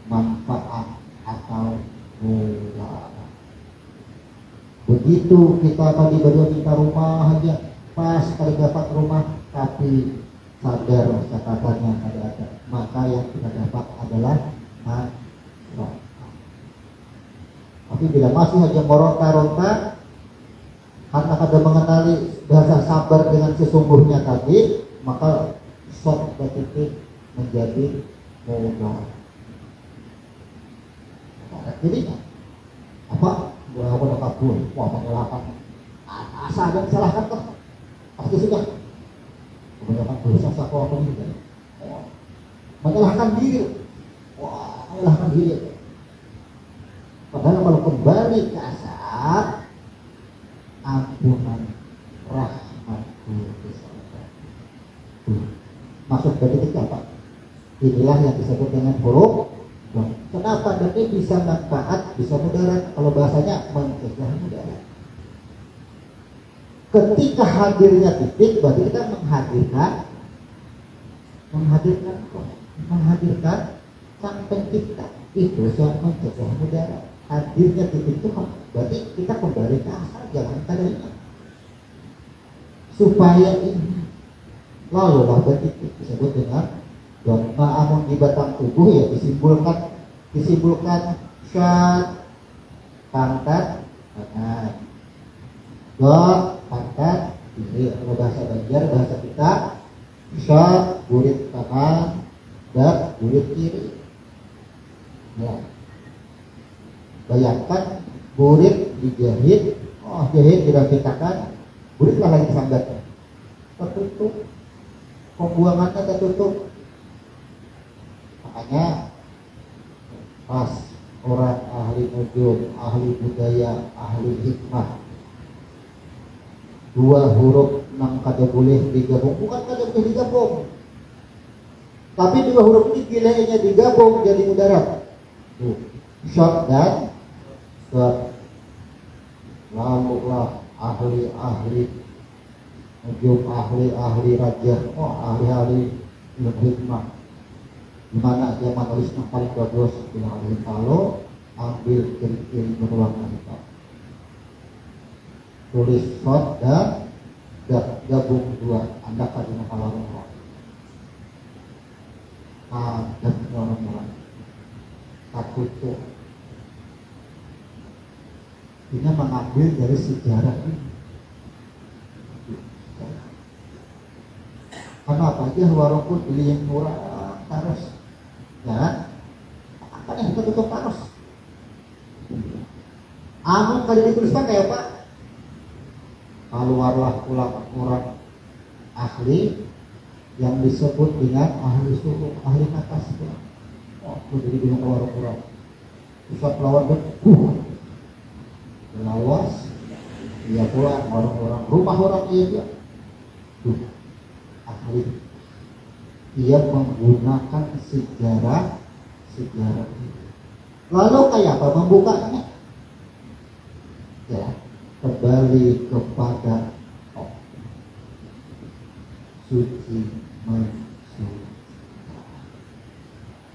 manfaat atau bola. Begitu kita tadi berdua minta rumah aja, pas kali dapat rumah tapi sadar catatannya ada, maka yang kita dapat adalah manfaat. Tapi bila masih hanya meronta-ronta, karena kada mengenali bahasa sabar dengan sesungguhnya tadi, maka shock titik menjadi mudah. Jadi apa? Gua udah kabur, wah menyalahkan. Asal ada disalahkan kok, pasti sudah. Kebanyakan dosa satu apa juga. Menyalahkan diri, wah menyalahkan diri. Padahal kalau kembali ke asal, ampunan rahmatku besar. Maksud dari itu apa? Inilah yang disebut dengan huruf. Kenapa? Dan ini bisa manfaat, bisa mudarat. Kalau bahasanya mencegah mudarat. Ketika hadirnya titik, berarti kita menghadirkan sang pencipta. Itu yang mencegah mudarat. Hadirnya titik itu berarti kita kembali ke asal, jangan kadangnya. Supaya ini lalu bahwa titik disebut dengan dhamma amun di batang tubuh, ya disimbolkan syad pangkat kanan, dot pangkat kiri. Kalau bahasa Banjar, bahasa kita syad burit kanan, dot burit kiri. Ya, bayangkan burit dijahit, jahit dirapikan, buritlah lagi sambatnya tertutup, pembuangannya tertutup. Makanya pas orang ahli nujum, ahli budaya, ahli hikmah, dua huruf nang kada boleh digabung, bukan kada boleh digabung, tapi dua huruf ini nilainya digabung jadi mudarat. Syad dan syad. Lalu lah ahli nujum, ahli raja, ahli hikmah Dimana dia menulis yang paling bagus bilang kalau ambil kiri-kiri berwarna hitam, tulis short dan gabung dua, Anda kadang kalau orang dan orang-orang satu tuh ini mengambil dari sejarah ini. Kenapa aja walaupun beli yang murah harus ya apa yang kita tutup harus amun kali dituliskan kayak apa, keluarlah orang ahli yang disebut dengan ahli suruh, ahli nakas. Oh, jadi dengan orang-orang pusat lawan lawas dia pula orang-orang rumah orang dia ahli, dia menggunakan sejarah lalu kayak apa membukanya ya kembali kepada suci mensuci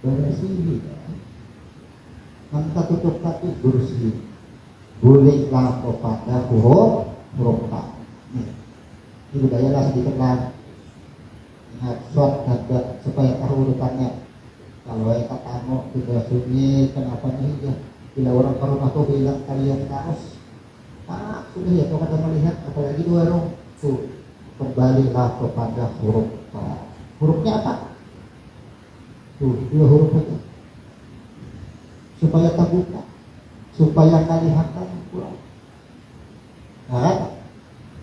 bersih maka tutup kaki bersih bolehlah kepada huruf ta. Ini budayalah sedikit lah ingat short ada supaya tahu urutannya. Kalau yang katamu tidak sunyi kenapa nih ya bila orang karena tuh bilang kalian harus sudah ya tuh kata melihat apalagi dua rong tuh kembalilah kepada huruf ta. Hurufnya apa? Tuh dua huruf aja supaya terbuka, supaya kalian kurang. Nah,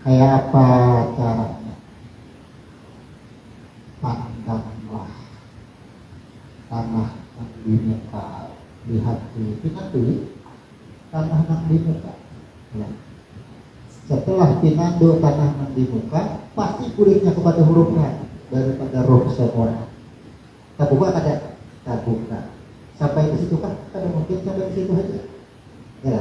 kayak apa caranya? Pandanglah tanah yang di muka, lihat dulu, ingat dulu tanah yang di muka. Ya. Setelah pinando tanah yang di muka, pasti kulitnya kepada huruf H daripada roh semua. Tak buka ada, tak buka. Sampai ke situ kan? Ada mungkin sampai ke situ aja. Ya,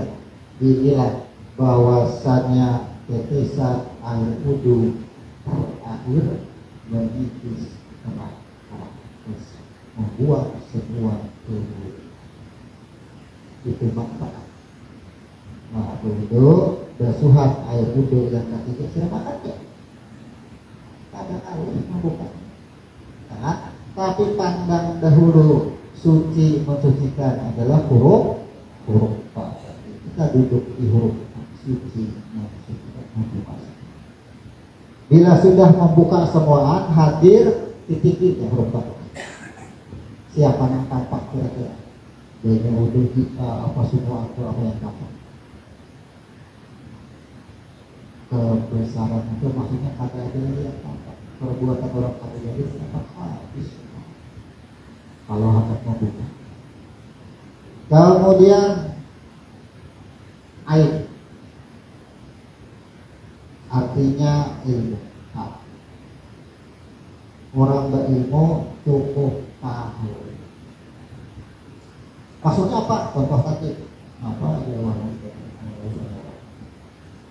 dilihat bahwasannya tetesan air wudhu terakhir menipis terus membuat semua tubuh itu manfaat. Nah, wudhu basuhan air wudhu yang ketiga silakan ya. Ada air membuka. Nah, tapi pandang dahulu suci mensucikan adalah huruf ta. Kita duduk di huruf suci membuka. Bila sudah membuka semuaan hadir titik-titik huruf ta. Siapa yang tampak kira-kira? Dari wudhu kita apa semua atau apa yang tampak? Kebesaran itu maksudnya kata aja yang tampak. Perbuatan orang kata jadi tampak habis. Kalau hendak membuka. Kemudian air artinya ilmu. Orang berilmu cukup tahu. Maksudnya apa? Contoh tadi apa ada orang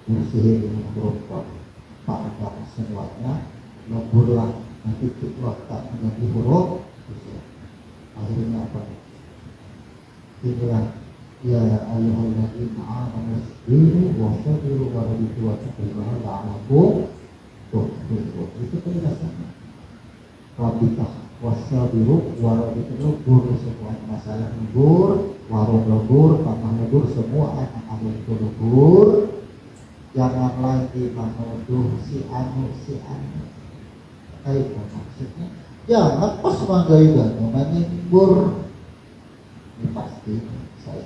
bersih dengan berupa pandang semuanya leburlah nanti waktu menjadi huruf. Akhirnya apa? Inilah ya ayyuhalladzina amanu isbiru wa sabiru wa rabitu wa taqullaha la'allakum tuflihun. Itu penjelasannya. Rabitah wasabiru wa rabitu lebur semua masalah lebur, warung lebur, tanah lebur, semua anak itu lebur. Jangan lagi menuduh si anu. Kayak maksudnya jangan pas menggayu menyimbur. Ini pasti saya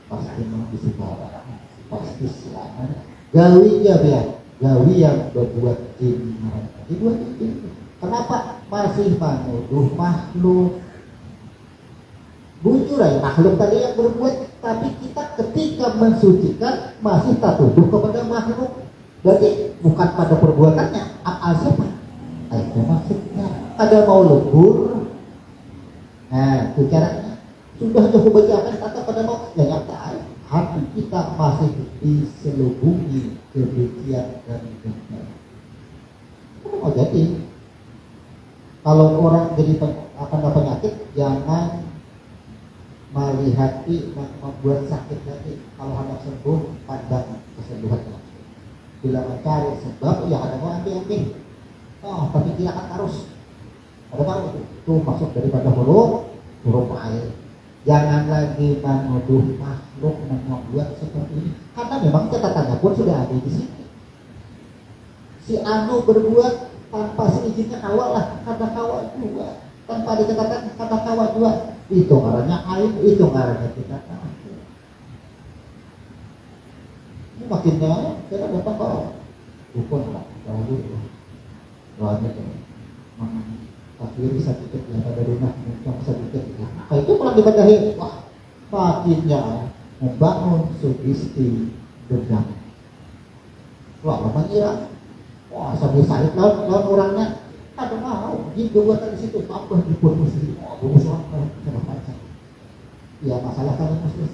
pasti mau disebarang, pasti silakan gawinya biar gawi yang berbuat jin dibuat jin. Kenapa masih menuduh makhluk? Bujur ya makhluk tadi yang berbuat, tapi kita ketika mensucikan masih tak tuduh kepada makhluk. Berarti bukan pada perbuatannya, apa siapa? Itu maksudnya. Ada mau lebur, nah itu caranya. Sudah jauh bacakan kata pada mau yang nyata hati kita masih diselubungi kebencian dan dendam. Mau jadi kalau orang jadi akan ada penyakit, jangan melihat membuat sakit lagi. Kalau hendak sembuh, pandang kesembuhan langsung. Bila mencari sebab, ya ada mau ambil. Oh, tapi tidak akan harus. Ada tahu itu masuk daripada huruf air. Jangan lagi menuduh makhluk membuat seperti ini, karena memang catatannya pun sudah ada di sini. Si Anu berbuat tanpa seizinnya kawal lah, kata kawal juga. Tanpa dikatakan kata kawal juga. Itu ngarannya aib, itu ngarannya kita tahu. Ini makinnya kita datang ke dukun lah, tahu dulu. Doanya tuh, kafir sedikit yang ada rumah, yang sedikit. Nah, itu kalau dibadahi, wah, makinnya membangun sugesti dendam. Wah, lama kira, wah, sambil sakit lawan orangnya. Ada mau, gitu buat di situ, apa dibuat muslim, musuh sama pacar. Ya masalah kalian muslim.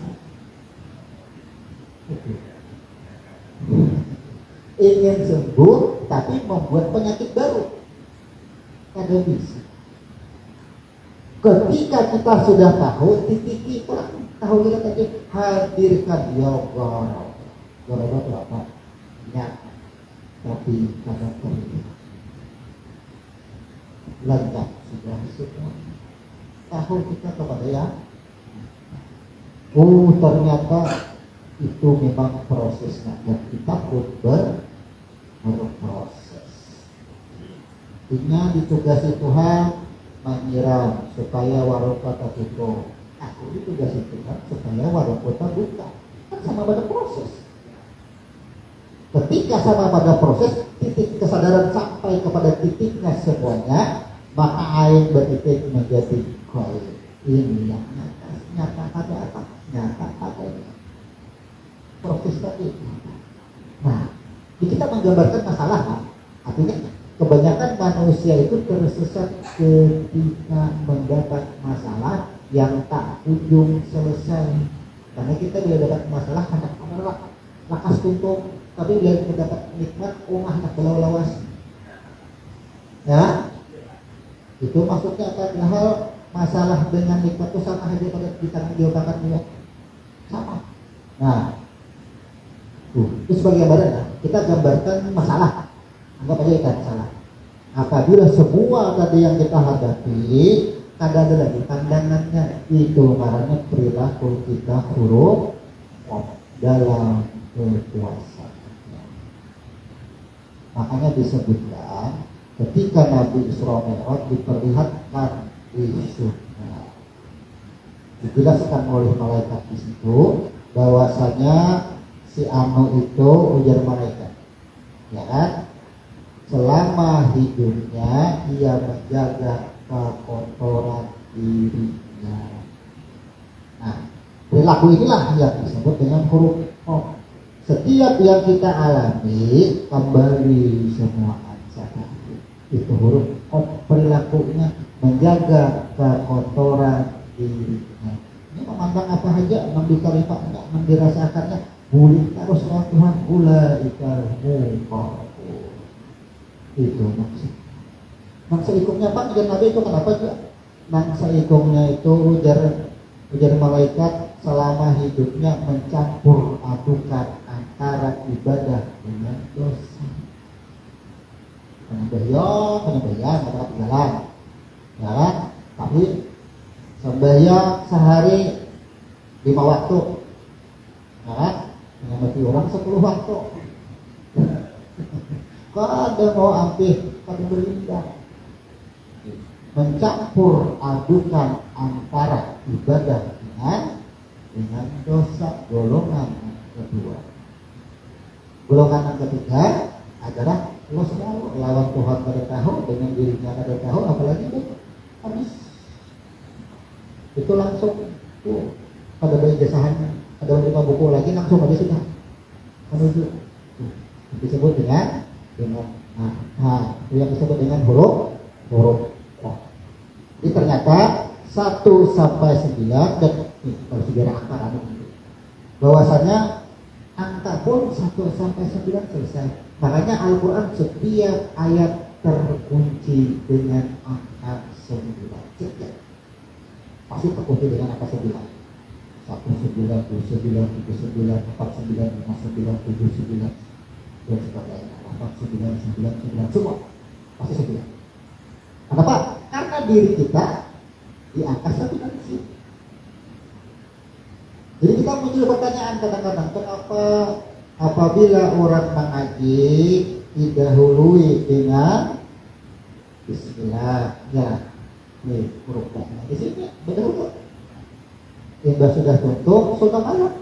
Ingin sembuh, tapi membuat penyakit baru. Ada bisa. Ketika kita sudah tahu, titik tahu kita tadi hadirkan ya Allah. Allah itu apa? Nyata, tapi kadang terlihat. Lancar sudah semua tahu kita kepada ya. Oh, ternyata itu memang prosesnya dan kita pun berproses. Ingat ditugasi Tuhan menyiram supaya warung kota tutup. Aku ditugasi Tuhan supaya warung kota buka. Kan sama pada proses. Ketika sama pada proses, titik kesadaran sampai kepada titiknya semuanya, maka air bertitik menjadi koin. Ini yang nyata ada apa? Nyata ada proses tadi. Nah, kita menggambarkan masalah, artinya kebanyakan manusia itu tersesat ketika mendapat masalah yang tak kunjung selesai. Karena kita bila dapat masalah hendak lakas tuntung, tapi bila mendapat nikmat rumah hendak berlawas. Ya, itu maksudnya padahal masalah dengan nikmat itu sama saja pada kita diobakan dia sama. Nah, itu sebagai gambaran ya. Kita gambarkan masalah, anggap aja itu masalah. Apabila semua tadi yang kita hadapi, ada lagi pandangannya, itu karena perilaku kita huruf dalam kekuasaan. Makanya disebutkan ketika Nabi Isra Mi'raj diperlihatkan di surga, dijelaskan oleh malaikat di situ bahwasanya si Anu itu ujar malaikat, ya kan? Selama hidupnya ia menjaga kekotoran dirinya. Nah, perilaku inilah yang disebut dengan huruf O. Setiap yang kita alami kembali semua saja. Itu huruf O, perilakunya menjaga kekotoran dirinya. Ini memandang apa saja, mendikalifatnya, mendirasakannya, boleh terus Tuhan gula ikan muka. Itu maksud ikungnya Pak, ujar Nabi itu kenapa juga? Mangsa ikungnya itu ujar malaikat selama hidupnya mencampur adukan antara ibadah dengan dosa. Sembahyang, tetap jalan, ya kan? Tapi sembahyang sehari 5 waktu, ya kan? Menyamati orang 10 waktu. Kadang mau ampih, kadang berindah. Mencampur adukan antara ibadah dengan dosa. Golongan kedua. Golongan yang ketiga adalah lo selalu lawan Tuhan pada tahu, dengan dirinya pada tahu, apalagi itu habis. Itu langsung tuh pada bayi jasahannya, ada menerima buku lagi langsung aja sudah menuju. Disebut dengan yang disebut dengan huruf O. Jadi ternyata 1 sampai 9 dan kalau sejarah angka bahwasanya angka pun 1 sampai 9 selesai. Makanya Al-Quran setiap ayat terkunci dengan angka 1. sembilan. Pasti terkunci dengan angka 9. 19, 29, 39, 49, 59, 79 dan sebagainya. 8, 9, 9, 9 semua pasti 9. Kenapa? Karena diri kita di angka 1 dan sini. Jadi kita muncul pertanyaan kadang-kadang, kenapa apabila orang mengaji didahului dengan Bismillah, ya, nih huruf T-nya di sini berdahulu. Imbas sudah tutup, sudah malam.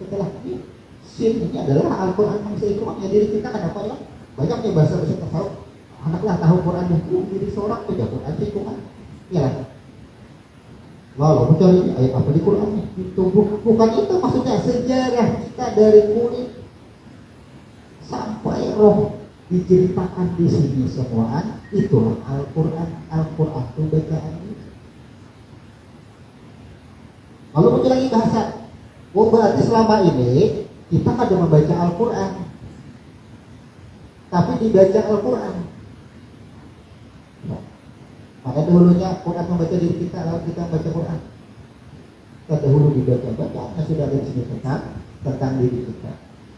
Setelah ini, sin ini adalah Al-Quran yang seikhramnya diri kita. Kenapa ya? Banyak nih bahasa tasawuf. Anaklah tahu Quran itu diri seorang itu Quran seikhram. Ya. Lalu mencari ayat apa di Quran itu bukan itu maksudnya. Sejarah kita dari kulit sampai roh diceritakan di sini semua. Itulah Al-Quran. Al-Quran itu bacaan. Lalu muncul lagi bahasa. Oh, berarti selama ini kita kada membaca Al-Quran, tapi dibaca Al-Quran. Maka dahulunya Quran membaca diri kita, lalu kita membaca Quran. Kita dahulu dibaca-baca, sudah ada di sini tentang diri kita.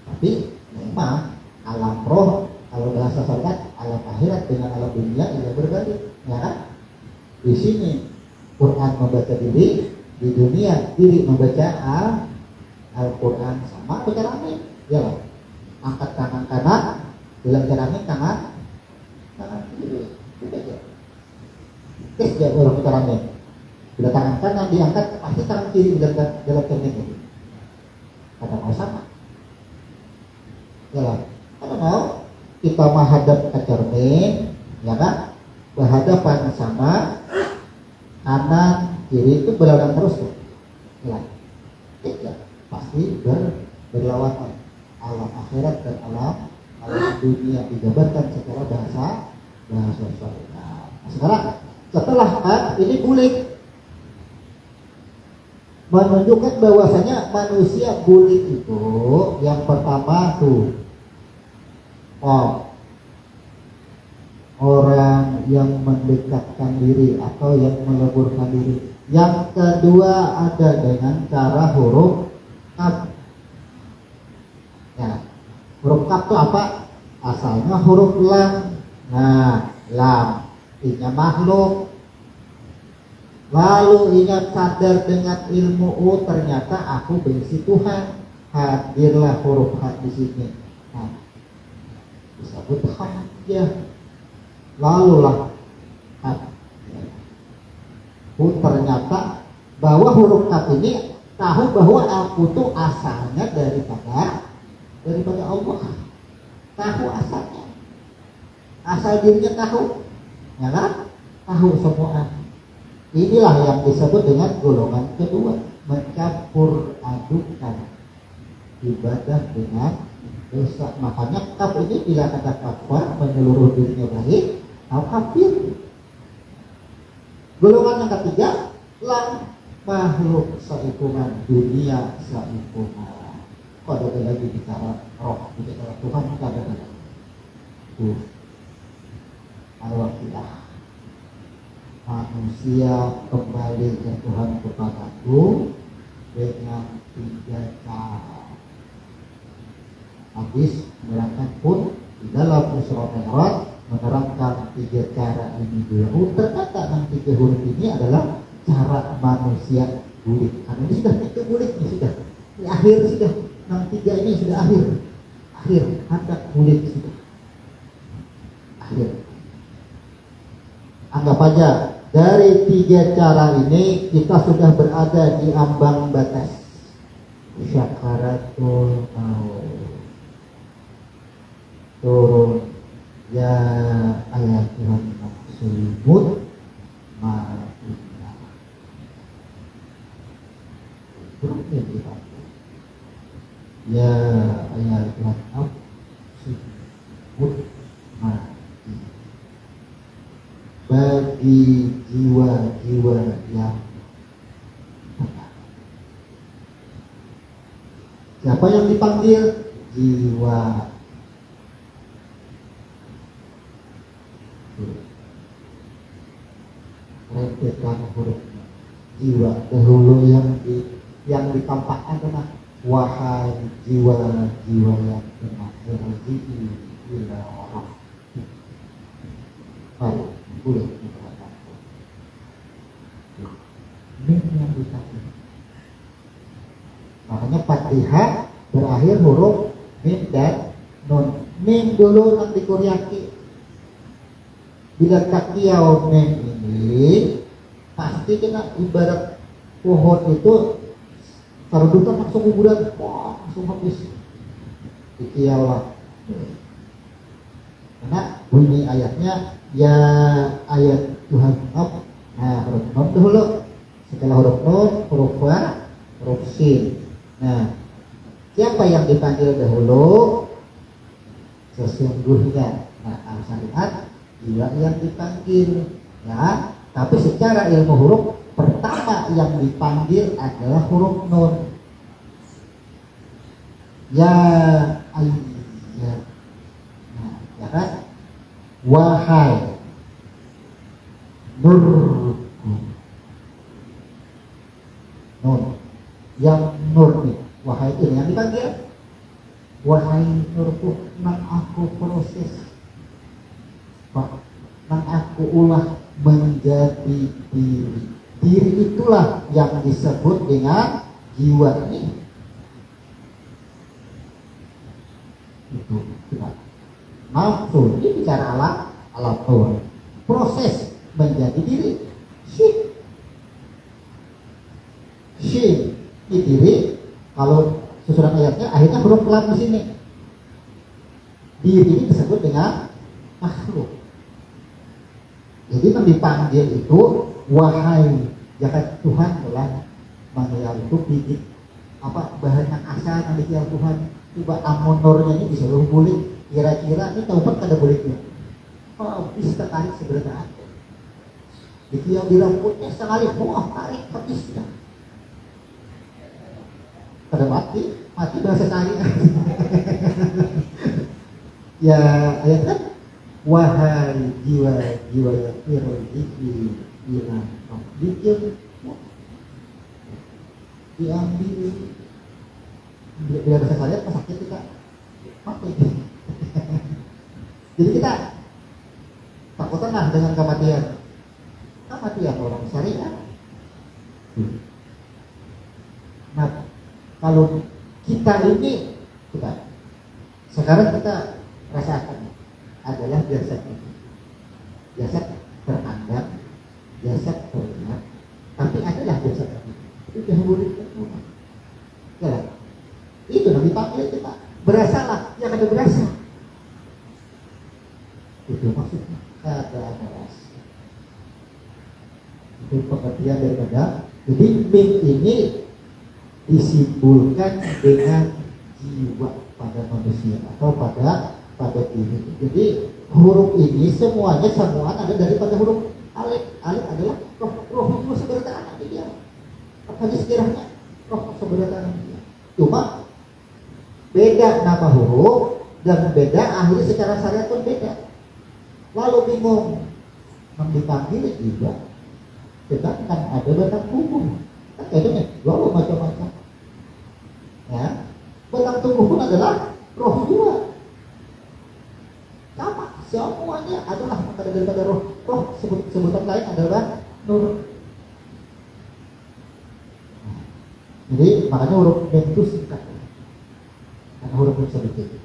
Tapi memang alam roh, kalau bahasa syariat, alam akhirat dengan alam dunia tidak berbeda, ya kan? Di sini Quran membaca diri, di dunia diri membaca Al-Quran. Sama baca rame, ya lah. Angkat tangan kanan, dalam caranya tangan kiri, itu aja. Tes ya orang baca rame. Bila tangan kanan diangkat, pasti tangan kiri dalam cermin itu. Ada mau sama, ya lah. Kalau mau kita menghadap ke cermin, ya kan? Berhadapan sama kanan kiri itu berlawanan terus tuh. Ya. Pasti berlawanan. Alam akhirat dan alam dunia dijabarkan secara bahasa syariat. Sekarang setelah ini bulik menunjukkan bahwasanya manusia bulik itu yang pertama tuh orang yang mendekatkan diri atau yang meleburkan diri. Yang kedua ada dengan cara huruf kaf. Ya, huruf kaf itu apa? Asalnya huruf lam. Nah, lam artinya makhluk. Lalu ingat sadar dengan ilmu, ternyata aku benci Tuhan. Hadirlah huruf ha di sini. Nah, disebut hamzah. Lalulah ternyata bahwa huruf kaf ini tahu bahwa aku tuh asalnya daripada Allah. Tahu asalnya, asal dirinya tahu, ya kan? Tahu semua. Inilah yang disebut dengan golongan kedua, mencampur adukan ibadah dengan dosa. Makanya kaf ini bila kata kafar menyeluruh dirinya baik, atau kafir. Golongan yang ketiga, lam makhluk seikungan dunia seikungan. Kok ada lagi bicara roh, bicara Tuhan, tidak ada lagi. Tuh, al-waqiah. Manusia kembali ke Tuhan kepadaku dengan 3 cara. Hadis menerangkan pun di dalam Isra Mi'raj menerangkan 3 cara ini dulu. Ternyata yang 3 huruf ini adalah cara manusia bulik. Karena ini sudah itu bulik, ini sudah di akhir sudah. Yang 3 ini sudah akhir hendak bulik sudah akhir. Anggap aja dari 3 cara ini kita sudah berada di ambang batas syakaratul maut. Turun ya ayat Tuhan maksudmut ma'inna. Turun ya kita. Ya ayat Tuhan maksudmut ma'inna. Bagi jiwa-jiwa yang benar. Siapa yang dipanggil? Jiwa. iklan hurufnya. Jiwa dahulu yang ditampakkan adalah wahai jiwa-jiwa yang berakhir ila Allah. Baik, boleh dikatakan. Mim yang ditampakkan. Makanya Fatihah berakhir huruf mim dan nun. Mim dulu nanti kuriaki. Bila kakiau mim ini pasti kena ibarat pohon itu tarudutan langsung kuburan, wah langsung habis. Kiau lah. Karena bunyi ayatnya ya ayat Tuhan up. Nah huruf nun dulu. Setelah huruf nun, huruf fa, huruf sin. Nah, siapa yang dipanggil dahulu? Sesungguhnya. Nah, al-syariat jiwa yang dipanggil. Ya, tapi secara ilmu huruf pertama yang dipanggil adalah huruf nun. Ya ayyah. Nah, ya kan? Wahai nurku. Nun. Yang nur nih, wahai ini yang dipanggil. Wahai nurku, nang aku proses, nang aku ulah menjadi diri. Diri itulah yang disebut dengan jiwa ini. Itu kita. Nafsu ini bicara alam Tuhan. Proses menjadi diri. Shin di diri. Kalau susunan ayatnya akhirnya huruf lam di sini. Diri ini disebut dengan makhluk. Jadi yang dipanggil itu wahai, ya kan Tuhan telah mengial itu bibit apa bahan yang asal nanti ya Tuhan. Coba amonornya ini disuruh bulik. Kira-kira ini taubat kada buliknya. Oh bisa tarik sebenarnya. Itu yang dirambutnya sekali, wah tarik habisnya. Pada mati bahasa saya. Ya ayat kan wahai jiwa yang irji ila bikin diambil bila bahasa saya pas sakit kita mati. Jadi kita takutanlah dengan kematian orang syariat. Nah kalau kita ini sekarang kita rasakan adalah jasad teranggap, jasad terlihat, tapi adalah jasad itu dahulu ya, itu yang dipanggil kita berasalah, yang ada berasa itu maksudnya ada rasa. Itu pengertian daripada jadi mim ini disimpulkan dengan jiwa pada manusia atau pada diri. Jadi huruf ini semuanya ada daripada huruf alif. Alif adalah roh sebenarnya dia. Apa sekiranya roh sebenarnya dia. Cuma beda nama huruf dan beda akhirnya secara syariat pun beda. Lalu bingung dipanggil juga, sedangkan ada batang tubuh. Kan kayaknya lalu macam-macam. Ya, batang tubuh pun adalah roh juga. Sama, semuanya adalah maka daripada roh. Sebutan lain adalah nur. Jadi makanya huruf mim itu singkat. Karena huruf mim sedikit.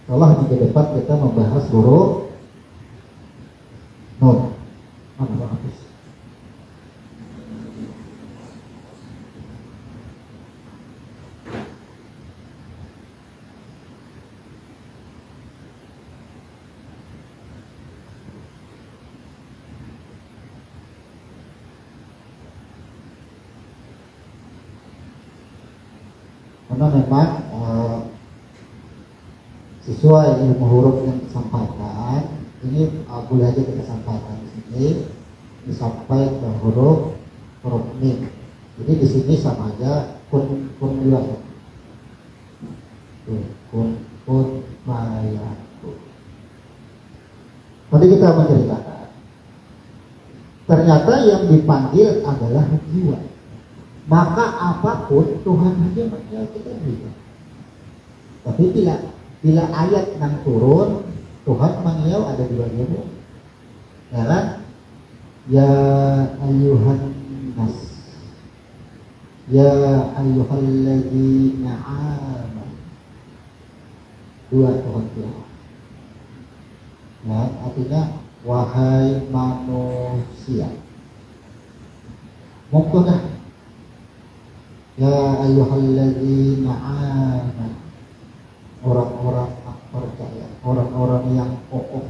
Setelah di depan kita membahas huruf nun. Mana habis? Karena memang sesuai ilmu huruf yang disampaikan, ini boleh aja kita sampaikan di sini disampaikan ke huruf mim. Jadi di sini sama aja kun juga ya. Kun mayakun. Tadi kita menceritakan Ternyata yang dipanggil adalah jiwa. Maka apapun Tuhan hanya manggil kita juga. Tapi bila ayat yang turun, Tuhan manggil ada di bagian ya kan? Ya ayuhan nas, ya ayyuhalladzina amanu. Dua Tuhan Tuhan. Ya, artinya wahai manusia. Mubtada. Ya ayyuhalladzina amanu. Orang-orang yang percaya, orang-orang yang kokoh.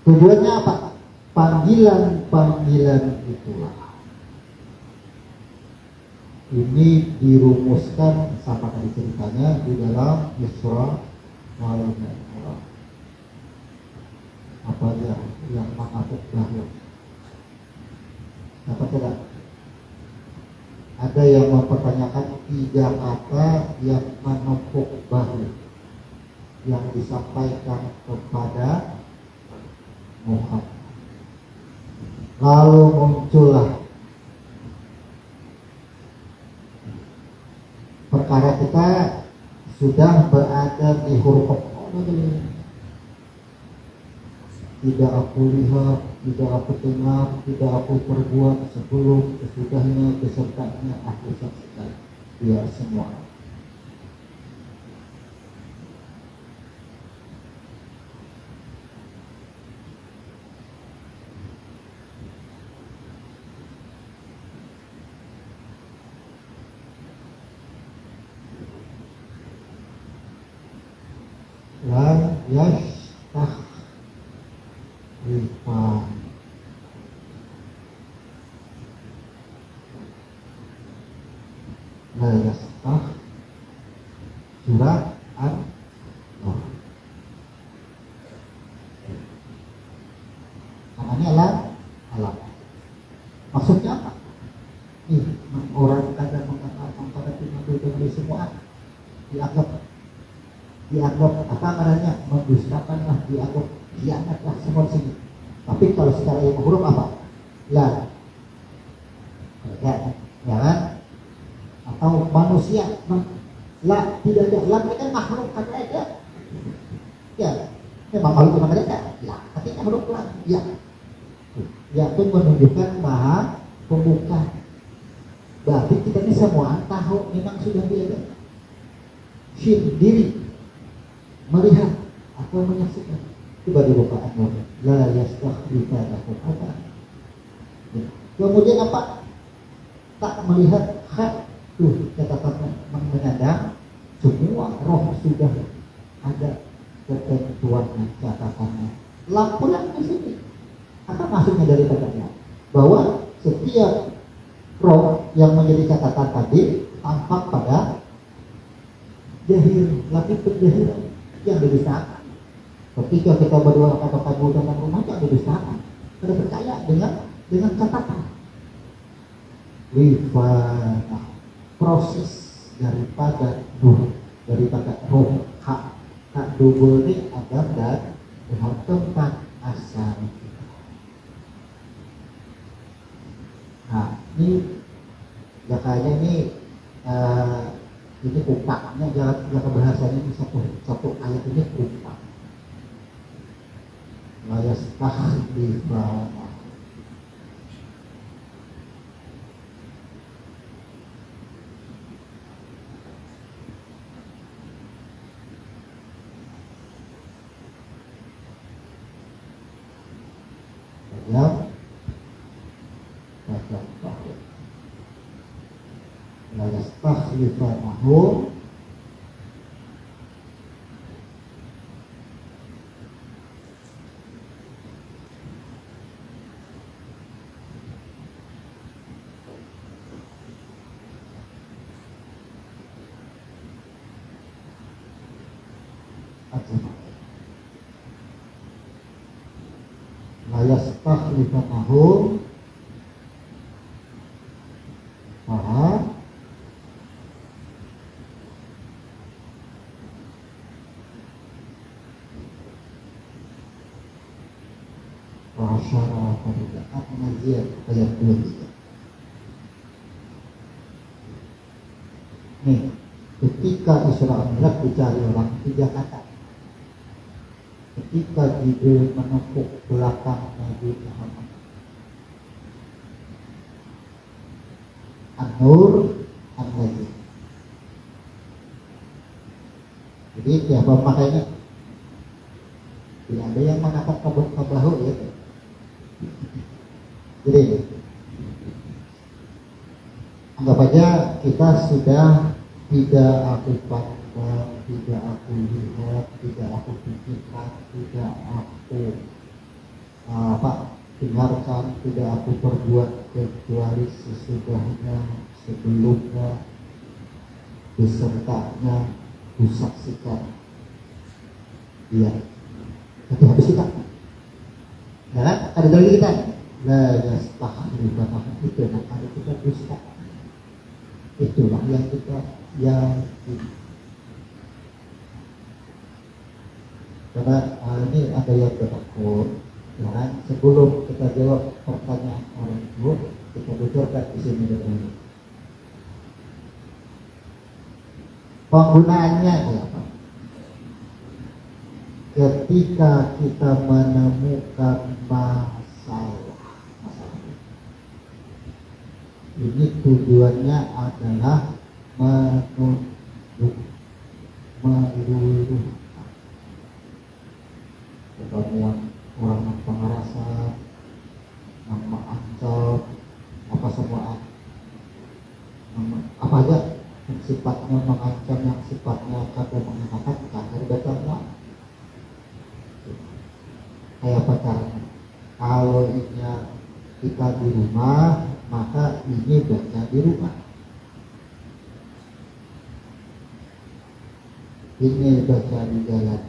Tujuannya apa? Panggilan-panggilan itulah. Ini dirumuskan sama tadi ceritanya di dalam Isra wal Mi'raj. Apa ya yang mengapuk bahu? Apa tidak? Ada yang mempertanyakan 3 kata yang menepuk bahu yang disampaikan kepada Muhammad. Lalu muncullah perkara kita sudah berada di huruf tidak aku lihat, tidak aku dengar, tidak aku perbuat sebelum, sesudahnya, besertanya aku saksikan dia semua. La yastahrifa la yastah surat An-Nur. Namanya alam. Maksudnya apa? Orang kadang mengatakan pada timah semua dianggap apa namanya mendustakan lah, dianggap khianat lah semua sini. Tapi kalau secara ilmu huruf apa? La, ya kan? Atau manusia, la tidak ada. La mereka makhluk kata ada. Ya, memang makhluk kata ada. Ya, artinya makhluk lah. Ya, ya itu menunjukkan maha pembuka. Berarti kita ini semua tahu memang sudah dia diri melihat atau menyaksikan. Coba dibuka An-Nur. La yastakhrifanahum apa? Kemudian apa? Tak melihat hak tuh catatan menyadar semua roh sudah ada ketentuannya, catatannya. Laporan di sini. Apa maksudnya dari bagiannya? Bahwa setiap roh yang menjadi catatan tadi tampak pada jahir, lagi penjahiran yang didustakan. Ketika kita berdua kata kabul dalam rumah yang didustakan, kita percaya dengan catatan. Rifana, proses daripada nur, daripada roh hak double ini ada dan tempat asal. Nah, ini ya kayaknya ini kupaknya jalan bahasanya ini satu ayat ini kupak. Layas tahdifana. Ya, layas tahdifanahu. Yastakhlifanahum paham fahsyara fahsyara. An-Nazi'at ayat 23. Nih, ketika Isra Mi'raj dicari orang 3 kata. Ketika Jibril menepuk belakang Nabi Muhammad, An-Nur, An-Nazi'at. Jadi siapa makanya tidak ada yang mengangkat kabahu ya. Jadi anggap aja kita sudah tidak aku pandang, tidak aku lihat, tidak aku pikirkan, tidak aku dengarkan, tidak aku perbuat kecuali sesudahnya, sebelumnya, besertanya, disaksikan. Iya. Tapi habis kita, ya kan? Ada dari kita, la yastakhlifanah, itu yang ada kita dusta. Itulah yang kita yakin. Karena ini ada yang bertakut. Ya kan? Sebelum kita jawab pertanyaan orang itu, kita bocorkan di sini dulu. Penggunaannya apa? Ketika kita menemukan masalah, ini tujuannya adalah menunjuk, meluluhkan ketemuan orang yang pengerasan, yang mengancam, apa semua, apa aja yang sifatnya mengancam, yang sifatnya kadang mengatakan dari datangnya. Kayak apa caranya? Kalau ini kita di rumah, maka ini baca di rumah. Ini baca di jalan.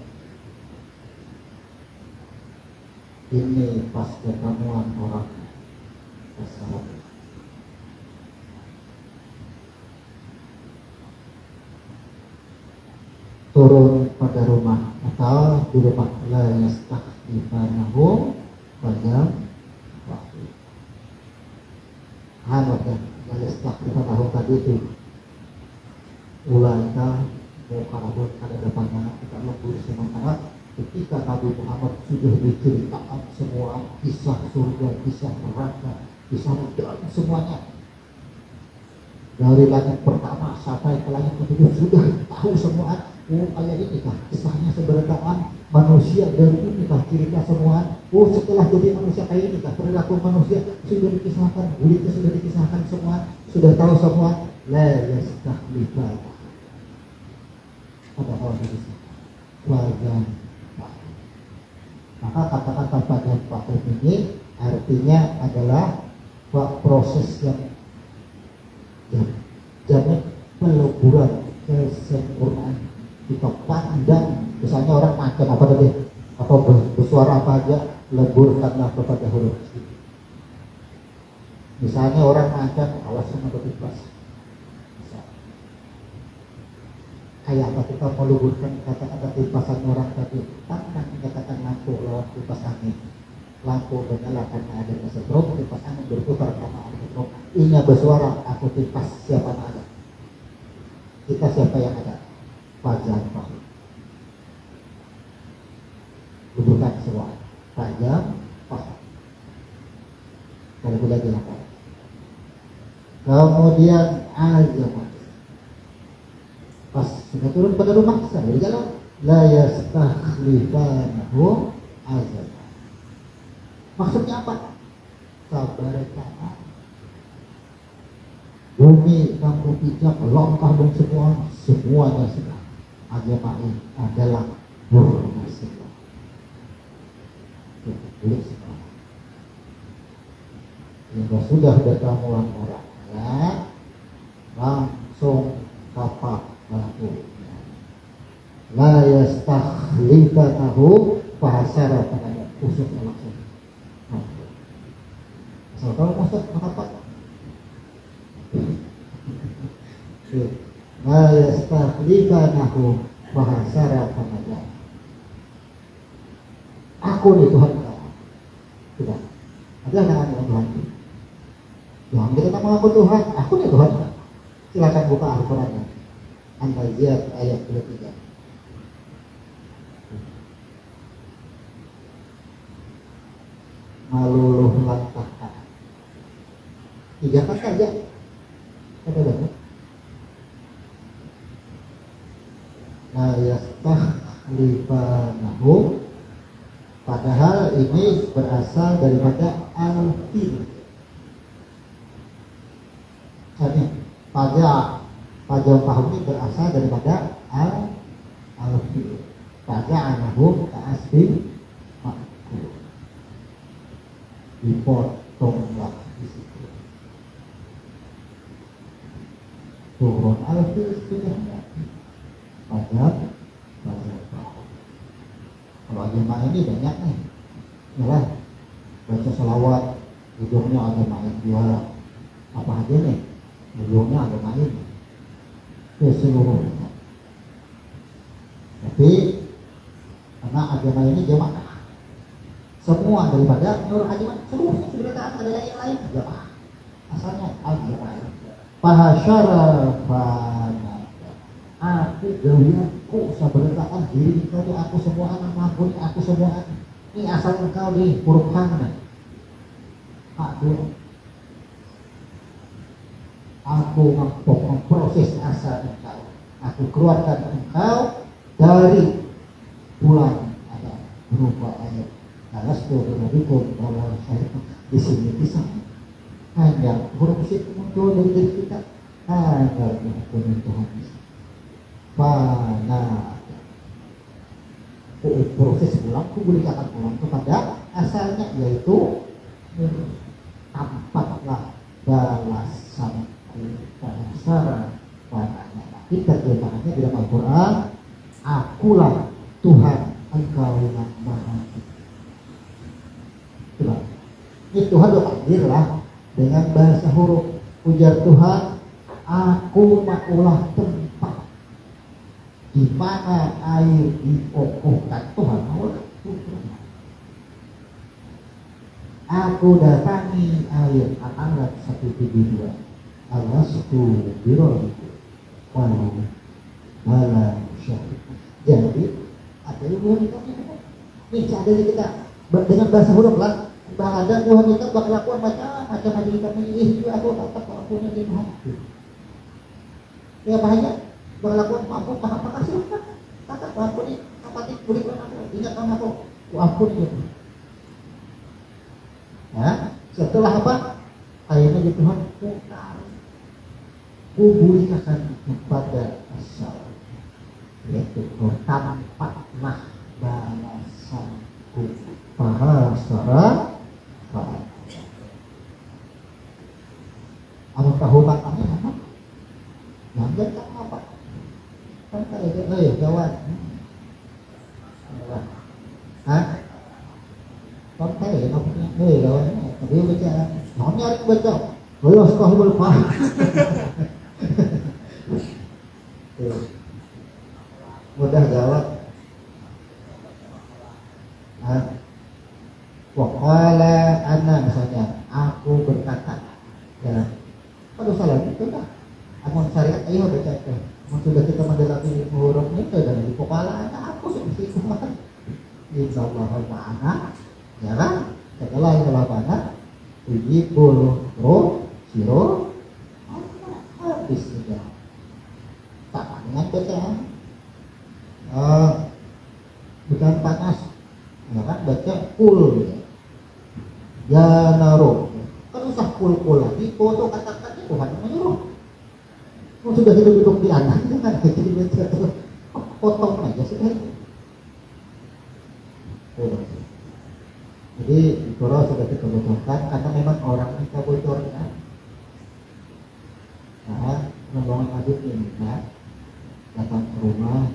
Ini pas ketemuan orang kesalahan. Turun pada rumah atau di rumah la yastakhlifanahum pada waktu. Ada la yastakhlifanahum tadi itu. Ulaika mukarrabun, ada depannya kita lebur sementara ketika Nabi Muhammad sudah diceritakan semua kisah surga, kisah neraka, kisah dan semuanya. Dari langit pertama sampai ke langit kedua sudah tahu semua. Oh, kayak ini kah kisahnya sebenarnya manusia dari ini kah cerita semua. Oh, setelah jadi manusia kayak ini kah perilaku manusia sudah dikisahkan, itu sudah dikisahkan semua, sudah tahu semua. La yastakhlifanah. Apa kalau bisa? Wajan. Maka kata-kata pada waktu ini artinya adalah proses yang jamin peleburan kesempurnaan. Kita pandang, misalnya orang makan apa tadi, atau bersuara apa aja, leburkanlah kepada huruf. Misalnya orang makan, awas sama bebas. Kayak apa kita meleburkan kata-kata kipasan orang tadi, tanpa menyatakan lampu lawan kipas angin. Lampu menyala karena ada kesetrum, kipas angin berputar karena ada kesetrum. Ini bersuara, aku kipas siapa yang ada. Kita siapa yang ada. Fajar pahit. Bukan semua. Fajar pahit. Kalau boleh dilakukan. Kemudian azamat. Pas sudah turun pada rumah sambil jalan. La yastakhlifanahum azamat. Maksudnya apa? Sabar kanan. Bumi kamu pijak, longkah dong semuanya sudah. Ajamai adalah bermasalah. Boleh sekarang. Jika sudah ketemuan orangnya, langsung kapak laku. La yastakhlifanahum fahsyara pada khususnya langsung. Asal tahu maksud apa? La yastakhlifanahum fahsyara pada. Aku nih Tuhan kamu. Sudah. Ada dengan Tuhan. Tuhan kita tak mengaku Tuhan. Aku nih Tuhan. Silakan buka Al-Quran. An-Naziat ayat 23. Maluluh langkah. 3 kata aja. Kata benar. Nah, yastahlifanahum, padahal ini berasal daripada al-fil. Pajak paham ini berasal daripada al-fil. Faja'anahum ka'asfin ma'kul. Dipotonglah di situ. Turun al-fil sudah mati. Pajak paham. Kalau agama ini banyak nih. Yalah, baca salawat, ujungnya agama ini juara. Apa aja nih? Ujungnya agama ini. Keseluruhannya. Tapi karena agama ini jamaah, semua daripada menurut agama seluruhnya sebenarnya ada yang lain jamaah. Asalnya agama. Pahasyara fana. Aku jauhianku sebenarnya diri kau aku semua anak maupun aku semua anak. Ini asal engkau di huruf hana. Aku memproses asal engkau. Aku keluarkan engkau dari bulan ada berupa ayat. Alastu birabikum bahwa saya di sini bisa hanya huruf itu muncul dari diri kita agar menghukumi Tuhan bisa. Pada proses ulang, publikakan ulang kepada asalnya, yaitu tampaklah balasan dasar padanya. Tapi terjemahannya di dalam Al-Quran, akulah Tuhan engkau yang maha. Coba, ini Tuhan bertakdir lah dengan bahasa huruf. Ujar Tuhan, aku maulah tempat di mana air dikokohkan. Tuhan maulah Tuhan. Aku datangi air. Al-Araf 172. Alastu birabbikum qalu bala syahid. Jadi ada hubungan kita ini dari kita dengan bahasa huruf lah. Bahada Tuhan kita bakal lakukan macam-macam aja kita pilih juga. Aku dapat waktunya di Tuhan. Ya banyak bakal lakukan mampu apa kasih kata aku nih apa nih boleh aku ingat sama aku ampun gitu. Ya, setelah apa? Akhirnya di Tuhan putar. Kuburikan kepada asal, yaitu tampaklah balasanku pahasara. Kamu tahu maknanya apa? Jangan kamu apa? Kan kayak jawab. Hah? Kontai ya, lawannya. Tapi baca, mau nyari baca. Kalau sekolah berpaham. Mudah jawab. Waqala ana misalnya, aku berkata. Ya, kalau salah itu dah. Amun syariat ayo baca itu. Sudah kita mendalami huruf itu dan di kepala aku seperti itu kan. Insyaallah ma'ana. Ya kan? Setelah yang mana? Ujibul roh siro habis sudah. Tak dengan bacaan. Bukan panas. Ya kan baca kul. Ya naruh. Kan usah kul lagi. Foto kata-kata Tuhan menyuruh. Sudah hidup di anak kan jadi baca terus. Potong aja sih. Jadi kalau sudah kita bocorkan karena memang orang kita bocorkan. Nah, membangun adit ini datang ke rumah,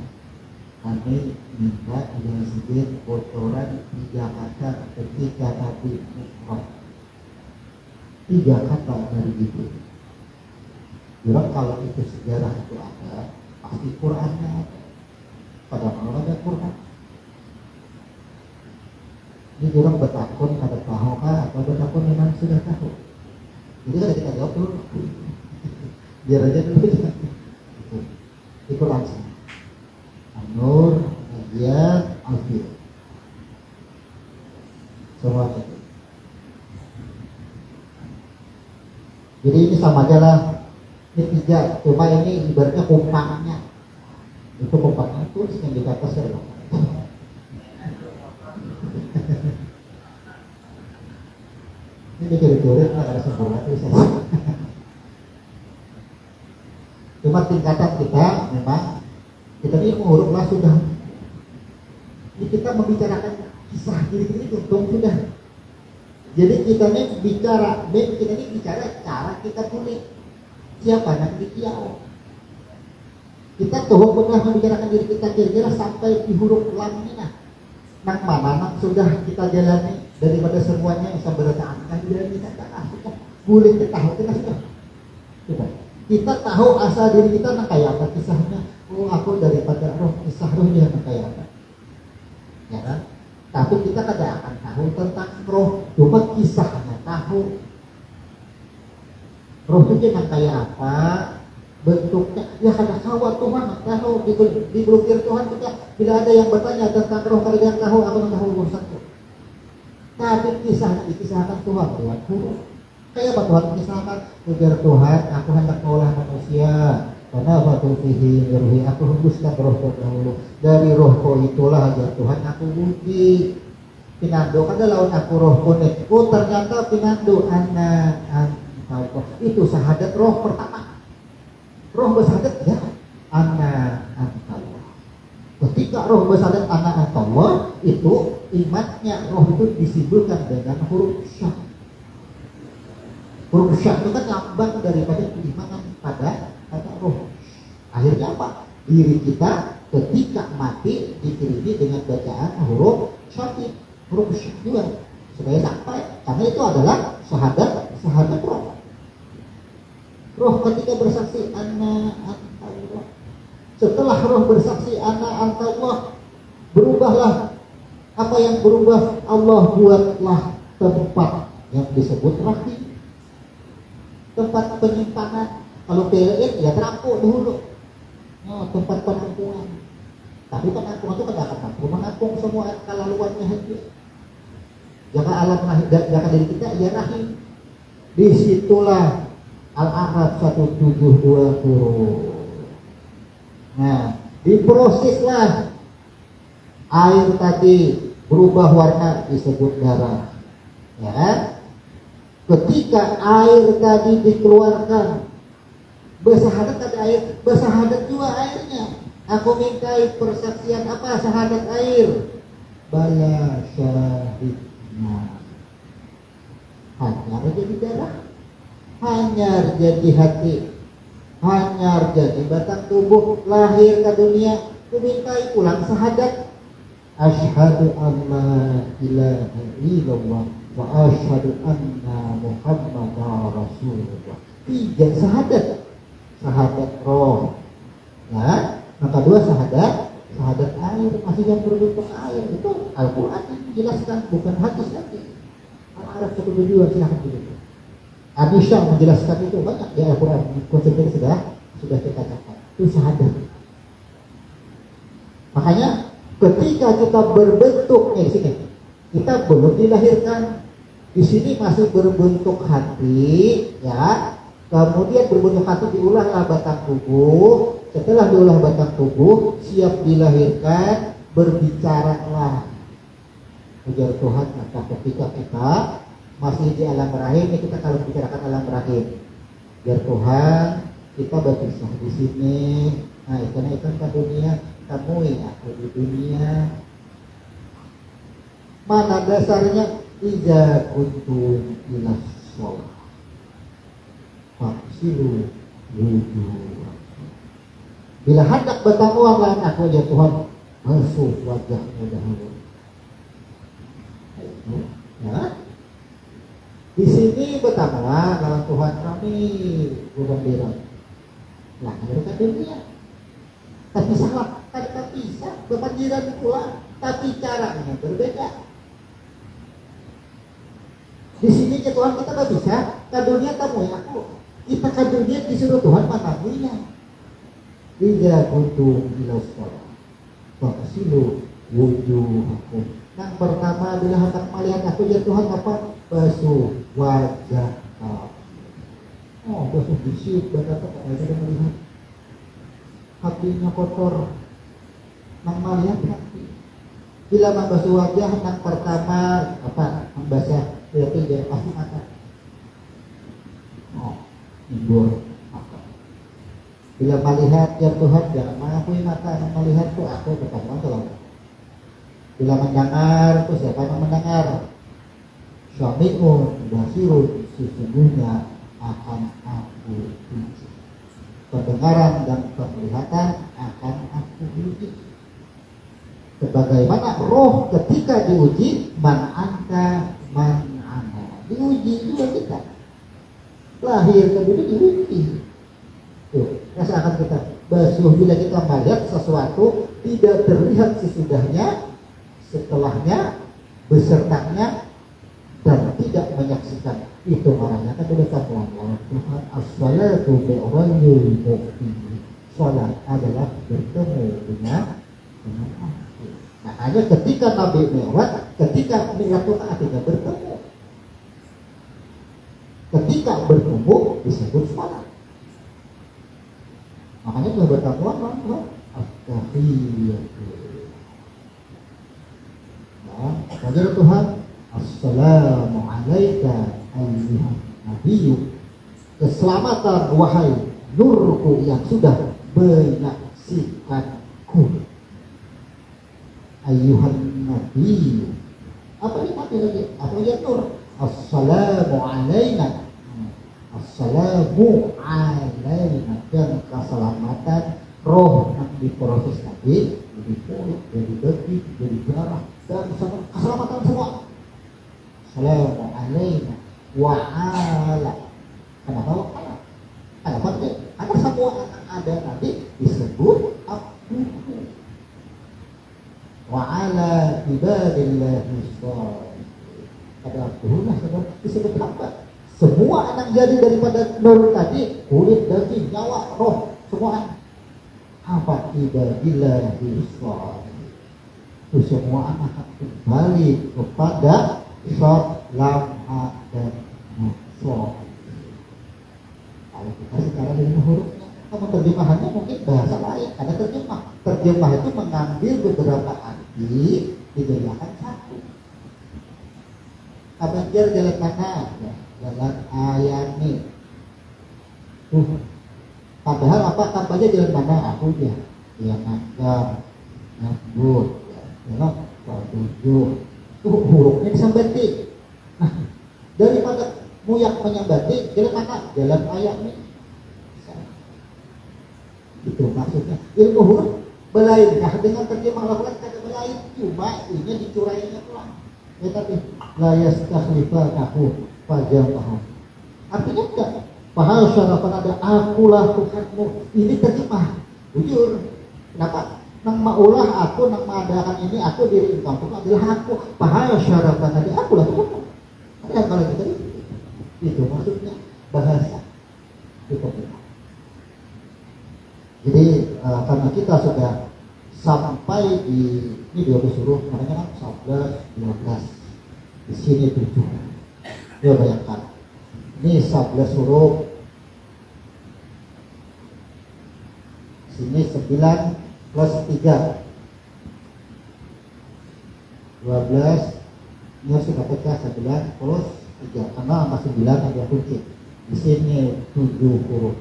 kami minta ada sedikit bocoran 3 kata ketika Nabi Muhammad. 3 kata dari itu. Bilang kalau itu sejarah itu ada, pasti Qurannya ada. Padahal ada Quran. Ini orang bertakun pada tahu Jadi kalau kita jawab dulu, biar aja dulu. Itu langsung. An-Nur, Najiat, Alfiyah. Semua itu. Jadi ini sama aja lah. Ini 3, cuma ini ibaratnya kumpangannya. Itu kumpangannya tulis yang di atas ya. Ini jadi teori nggak ada sempurna bisa. Cuma tingkatan kita memang kita ini huruf lah sudah. Ini kita membicarakan kisah diri itu sudah. Jadi kita ini bicara cara kita tulis. Siapa nanti kiau. Kita tuh pernah membicarakan diri kita kira-kira sampai di huruf lam ini nah. Nang mana nang sudah kita jalani daripada semuanya bisa bertahankan dari kita sudah boleh kita tahu kita sudah. Kita tahu asal diri kita nang kayak apa kisahnya. Oh aku daripada roh kisah roh dia nang kayak apa. Ya kan? Tapi kita tidak akan tahu tentang roh, cuma kisahnya tahu. Roh itu nang kayak apa, bentuknya, ya kada kawat Tuhan tahu di blokir Tuhan kita tidak ada yang bertanya tentang roh kalau dia tahu aku nang tahu urusanku. Tapi kisahnya dikisahkan Tuhan lewat huruf. Kayak apa Tuhan kisahkan? Ujar Tuhan, aku hendak mengolah manusia. Karena waktu fihi ruhi aku hembuskan rohku dahulu. Dari rohku itulah ajar Tuhan aku budi. Pinando kada lawan aku rohku nih. Oh ternyata pinando anak itu syahadat roh pertama. Roh bersyahadat ya anak Allah. Ketika roh bersyahadat anak Allah itu imannya roh itu disimpulkan dengan huruf syah. Huruf syah itu kan lambang daripada keimanan pada roh. Akhirnya apa? Diri kita ketika mati dikirimi dengan bacaan huruf syahid, huruf syah juga supaya sampai, karena itu adalah syahadat roh. Roh ketika bersaksi ana Allah. Setelah roh bersaksi ana Allah, berubahlah apa yang berubah. Allah buatlah tempat yang disebut rahim, tempat penyimpanan. Kalau PLN ya terampuk dulu, tempat penampungan. Tapi penampungan itu tidak akan mampu menampung semua kelaluannya itu. Jangan alam rahim, jangan diri kita ya rahim. Disitulah Al-A'raf 172 Nah, diproseslah air tadi berubah warna disebut darah. Ya, ketika air tadi dikeluarkan, bersahadat ada air, bersahadat juga airnya. Aku mintai persaksian apa? Syahadat air. Bala syahidna. Hanyar jadi darah, hanyar jadi hati, hanyar jadi batang tubuh, lahir ke dunia. Aku mintai pulang syahadat. Asyhadu an la ilaha illallah wa asyhadu anna Muhammadar Rasulullah. 3 syahadat. Syahadat roh, ya. Maka 2 syahadat air, masih yang berbentuk air. Itu Al-Quran yang menjelaskan, bukan hadis lagi. Al-Araf 172 silahkan dulu. Abisha menjelaskan itu banyak di Al-Quran. Konsepnya sudah kita catat. Itu syahadat. Makanya ketika kita berbentuk di sini, kita belum dilahirkan. Di sini masih berbentuk hati, ya. Kemudian berbentuk hati diulahlah batang tubuh. Setelah diolah batang tubuh, siap dilahirkan, berbicaralah. Ujar Tuhan, maka ketika kita masih di alam rahim, kita kalau bicarakan alam rahim, biar Tuhan kita berpisah di sini. Nah, karena itu ke dunia, temui aku di dunia. Mana dasarnya? Iza kuntum ilas sholat faksilu wujuh. Bila hendak bertakwa lain aku ya Tuhan, basuh wajahmu dahulu. Ya. Di sini bertakwa lawan Tuhan kami bergembira. Lah mereka dunia. Tapi salah, tak bisa berpanjiran pula, tapi caranya berbeda. Di sini ke Tuhan kita nggak bisa, ke dunia tamu ya aku. Kita ke dunia disuruh Tuhan matamuinya. Tidak butuh ila sekolah. Faksilu wujuhakum. Yang pertama bila hendak melihat aku ya Tuhan apa? Basuh wajah kamu. Oh, basuh bisik, badan tak ada melihat. Hatinya kotor. Nang melihat hati. Bila membasuh wajah, yang pertama apa? Membasuh berarti dia pasti mata. Oh, timbul mata. Bila melihat ya Tuhan, jangan mengakui mata yang melihat tuh aku bertemu dalam. Bila mendengar tuh siapa yang mendengar? Suamiku, basirun, sesungguhnya akan aku uji. Pendengaran dan penglihatan akan aku uji. Sebagaimana roh ketika diuji, man anta man ana. Diuji juga kita. Lahir ke dunia diuji. Tuh, rasakan kita basuh bila kita melihat sesuatu tidak terlihat sesudahnya, setelahnya, besertanya, dan tidak menyaksikan. Itu makanya kan sudah katakan Allah Tuhan as-salatu bi'rayil mu'min. Salat adalah bertemu dengan Allah. Makanya ketika Nabi Mi'raj, ketika Mi'raj itu artinya bertemu. Ketika bertemu disebut salat. Makanya sudah bertemu Allah at-tahiyyatu. Nah, kepada Tuhan assalamu alaika ayyuhan nabiyyu. Keselamatan wahai nurku yang sudah menyaksikanku. Ayyuhan nabiyyu. Apa ini mati lagi? Apa ya nur? Assalamu alaina. Assalamu alaina. Dan keselamatan roh yang diproses tadi dari kulit, dari daging, dari darah, dan keselamatan semua. Assalamu alaina wa ala. Kenapa wa ala? Kenapa tidak? Karena semua yang ada tadi disebut abduhu. Wa ala ibadillahi sholihin. Pada abduhu lah disebut hamba. Semua anak jadi daripada nur tadi, kulit, daging, nyawa, roh, semua hamba ibadillahi sholihin. Itu semua anak kembali kepada shot, lamha, dan shot. Kalau kita sekarang dengan hurufnya, kalau terjemahannya mungkin bahasa lain. Ada terjemah itu mengambil beberapa arti dijadikan satu. Kabanjar jalan mana? Ya, jalan ayat ini. Padahal apa kampanye jalan mana? Aku ya, yang agam, nyambut, ya, tujuh. Hurufnya disambati. Nah, daripada muyak menyambati, jalan mana? Jalan ayat ini. Itu maksudnya ilmu huruf belain. Nah, dengan terjemah lafaz kata belain cuma ini dicurainya pulang. Ya tapi la yastakhlifanahu fajamahu. Artinya enggak. Pahal syarafan ada akulah Tuhanmu. Ini terjemah. Jujur. Kenapa? Nang maulah aku, nang mengadakan ini aku diri engkau adalah aku. Pahal syarafan ada akulah Tuhanmu. Ada kalau kita itu maksudnya bahasa itu. Jadi karena kita sudah sampai di ini 12 huruf, makanya kan 11, 12 di sini 7. Ya bayangkan, ini 11 huruf, sini 9 plus 3, 12. Ini harus kita pecah 11 plus 3 karena masih 9 ada kunci. Di sini 7 huruf.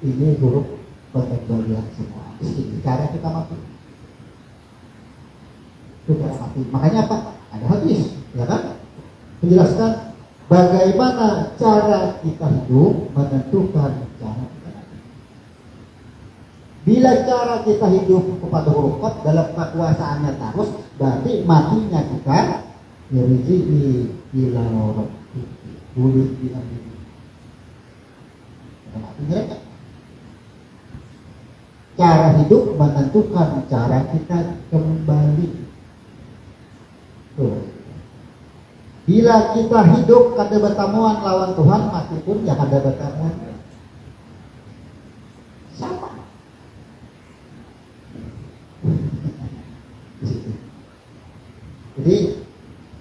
Ini huruf pengecualian semua. Cara kita mati. Itu cara mati. Makanya apa? Ada hadis, ya kan? Menjelaskan bagaimana cara kita hidup menentukan cara kita mati. Bila cara kita hidup kepada huruf qaf dalam kekuasaannya terus, berarti matinya kita yarji'i ila rabbih. Boleh diambil. Mati mereka. Cara hidup menentukan cara kita kembali. Tuh. Bila kita hidup kada bertamuan lawan Tuhan, mati pun ya kada bertamuan. Sama. Jadi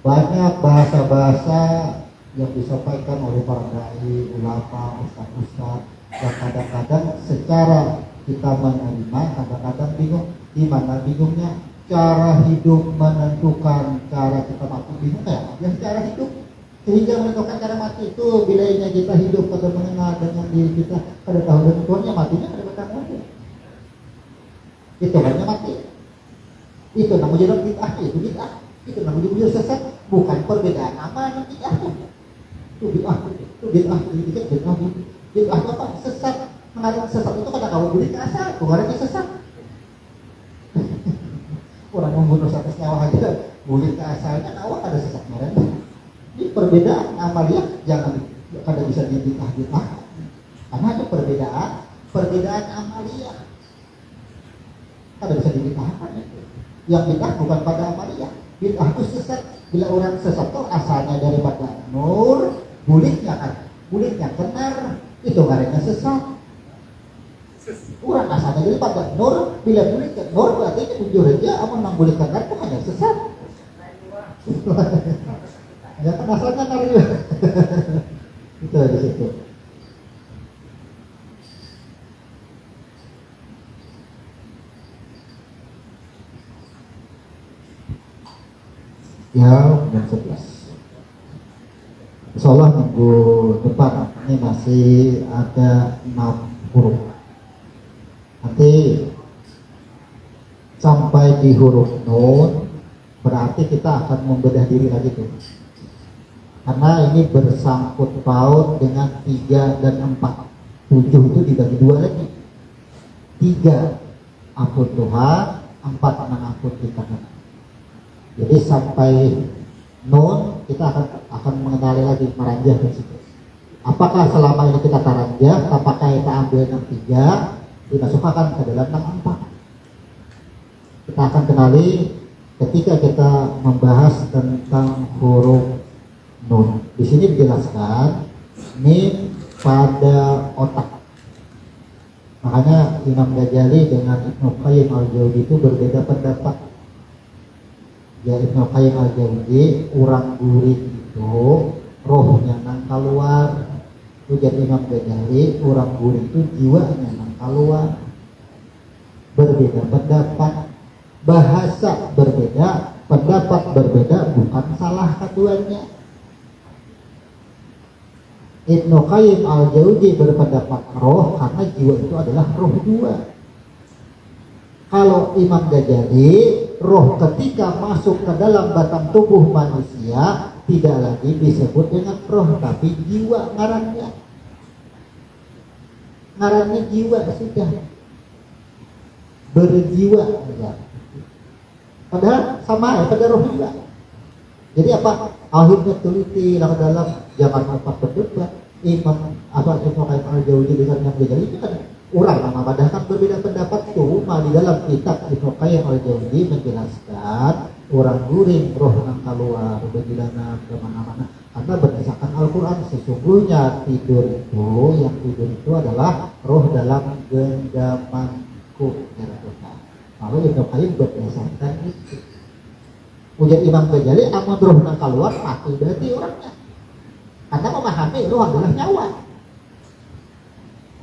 banyak bahasa-bahasa yang disampaikan oleh para dai, ulama, ustaz-ustaz, yang kadang-kadang secara kita menerima, kadang-kadang bingung. Di mana bingungnya? Cara hidup menentukan cara kita mati. Bingung ya? Yang cara hidup sehingga menentukan cara mati itu bilanya kita hidup pada mengenal dengan diri kita, pada tahu dengan Tuhannya, matinya pada bertanggung mati. Itu hanya mati. Itu namanya bid'ah, itu bid'ah. Itu namanya sesat, bukan perbedaan amal bid'ah. Itu bid'ah, itu bid'ah, itu bid'ah. Bid'ah apa? Sesat. Mengarang sesat itu kadang kamu beli ke asal, bukannya sesat. Orang membunuh 100 nyawa aja, buli ke asalnya, awak ada sesat mereka. Ini perbedaan amalia, jangan kada bisa dibid'ah-bid'ah. Karena ada perbedaan amalia. Kada bisa dibid'ahkan itu. Yang bid'ah bukan pada amalia. Bid'ah itu sesat. Bila orang sesat itu asalnya daripada nur, bulitnya benar, itu karena sesat. Orang asalnya daripada nur, bila bulitnya nur berarti itu jujur aja, amun nang bulit benar itu hanya sesat. Ya kan asalnya nari. Itu di situ. Ya, jam 11. Insyaallah minggu depan ini masih ada 6 huruf. Nanti sampai di huruf nun berarti kita akan membedah diri lagi tuh. Karena ini bersangkut paut dengan 3 dan 4. 7 itu dibagi 2 lagi. 3 ampun Tuhan, 4 mengampun kita. Jadi sampai nun kita akan mengenali lagi, meranjah di situ. Apakah selama ini kita taranjah, apakah kita ambil 63, dimasukkan ke dalam 64. Kita akan kenali ketika kita membahas tentang huruf nun. Di sini dijelaskan mim pada otak. Makanya Imam Ghazali dengan Ibnu Qayyim al-Jauzi itu berbeda pendapat. Ya, Ibnu Qayyim al-Jauzi urang guring itu rohnya nang keluar. Ujar Imam Ghazali urang guring itu jiwanya nang keluar. Berbeda pendapat, bahasa berbeda, pendapat berbeda, bukan salah keduanya. Ibnu Qayyim al-Jauzi berpendapat roh karena jiwa itu adalah roh 2. Kalau Imam Ghazali, roh ketika masuk ke dalam batang tubuh manusia tidak lagi disebut dengan roh, tapi jiwa ngarannya. Ngarannya jiwa sudah. Berjiwa saja. Padahal sama ya, pada roh juga. Jadi apa? Akhirnya teliti ke dalam, jangan lupa berdebat. Imam Ibnu Qayyim al-Jauzi dengan yang Ghazali itu kan orang lama, padahal kan berbeda pendapat. Cuma di dalam kitab Ibnu Qayyim al-Jauzi menjelaskan orang guring roh nang keluar berjalanan kemana-mana karena berdasarkan Al-Quran sesungguhnya tidur itu adalah roh dalam genggamanku. Lalu Ibnu Qayyim berdasarkan itu. Ujar Imam Ghazali, amun roh nang keluar mati berarti orangnya. Karena memahami roh adalah nyawa.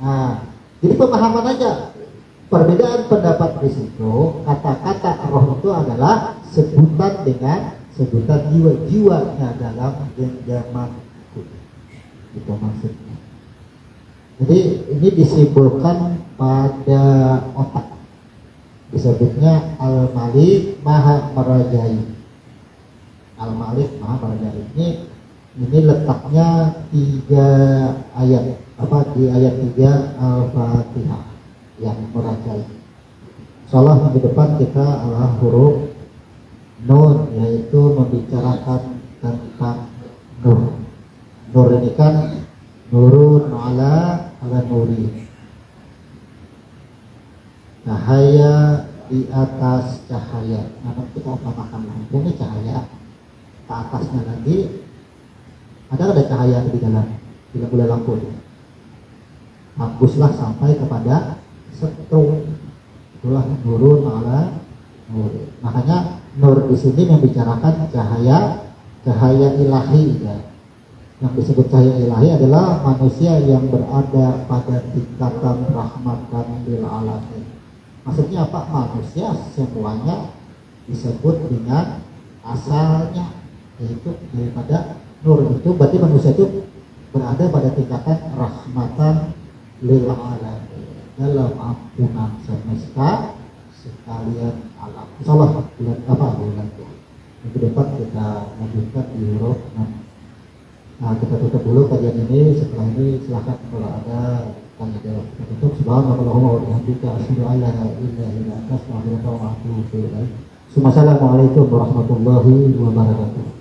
Nah, jadi pemahaman aja. Perbedaan pendapat di situ, kata-kata roh itu adalah sebutan dengan sebutan jiwanya dalam genggamanku. Itu maksudnya. Jadi ini disimbolkan pada otak. Disebutnya Al-Malik Maha Merajai. Al-Malik Maha Merajai ini letaknya 3 ayat. Di ayat 3 Al-Fatihah yang merajai. Insyaallah minggu depan kita adalah huruf nun, yaitu membicarakan tentang nur. Nur ini kan nurun ala nuri, cahaya di atas cahaya. Namun kita paham lampu ini cahaya, ke atasnya lagi Ada cahaya di dalam, tidak boleh lampu. Hapuslah sampai kepada setrum. Itulah nurun ala nur. Makanya nur di sini membicarakan cahaya ilahi ya. Yang disebut cahaya ilahi adalah manusia yang berada pada tingkatan rahmatan lil alamin. Maksudnya apa? Manusia semuanya disebut dengan asalnya, yaitu daripada nur itu. Berarti manusia itu berada pada tingkatan rahmatan lil alamin, dalam ampunan semesta sekalian alam. Insyaallah bulan minggu depan kita lanjutkan di Europe. Nah, kita tutup dulu kajian ini. Setelah ini silakan kalau ada tanya jawab. Kita tutup. Subhanallahumma wa bihamdika asyhadu an la ilaha illa anta astaghfiruka wa atubu ilaik. Assalamualaikum warahmatullahi wabarakatuh.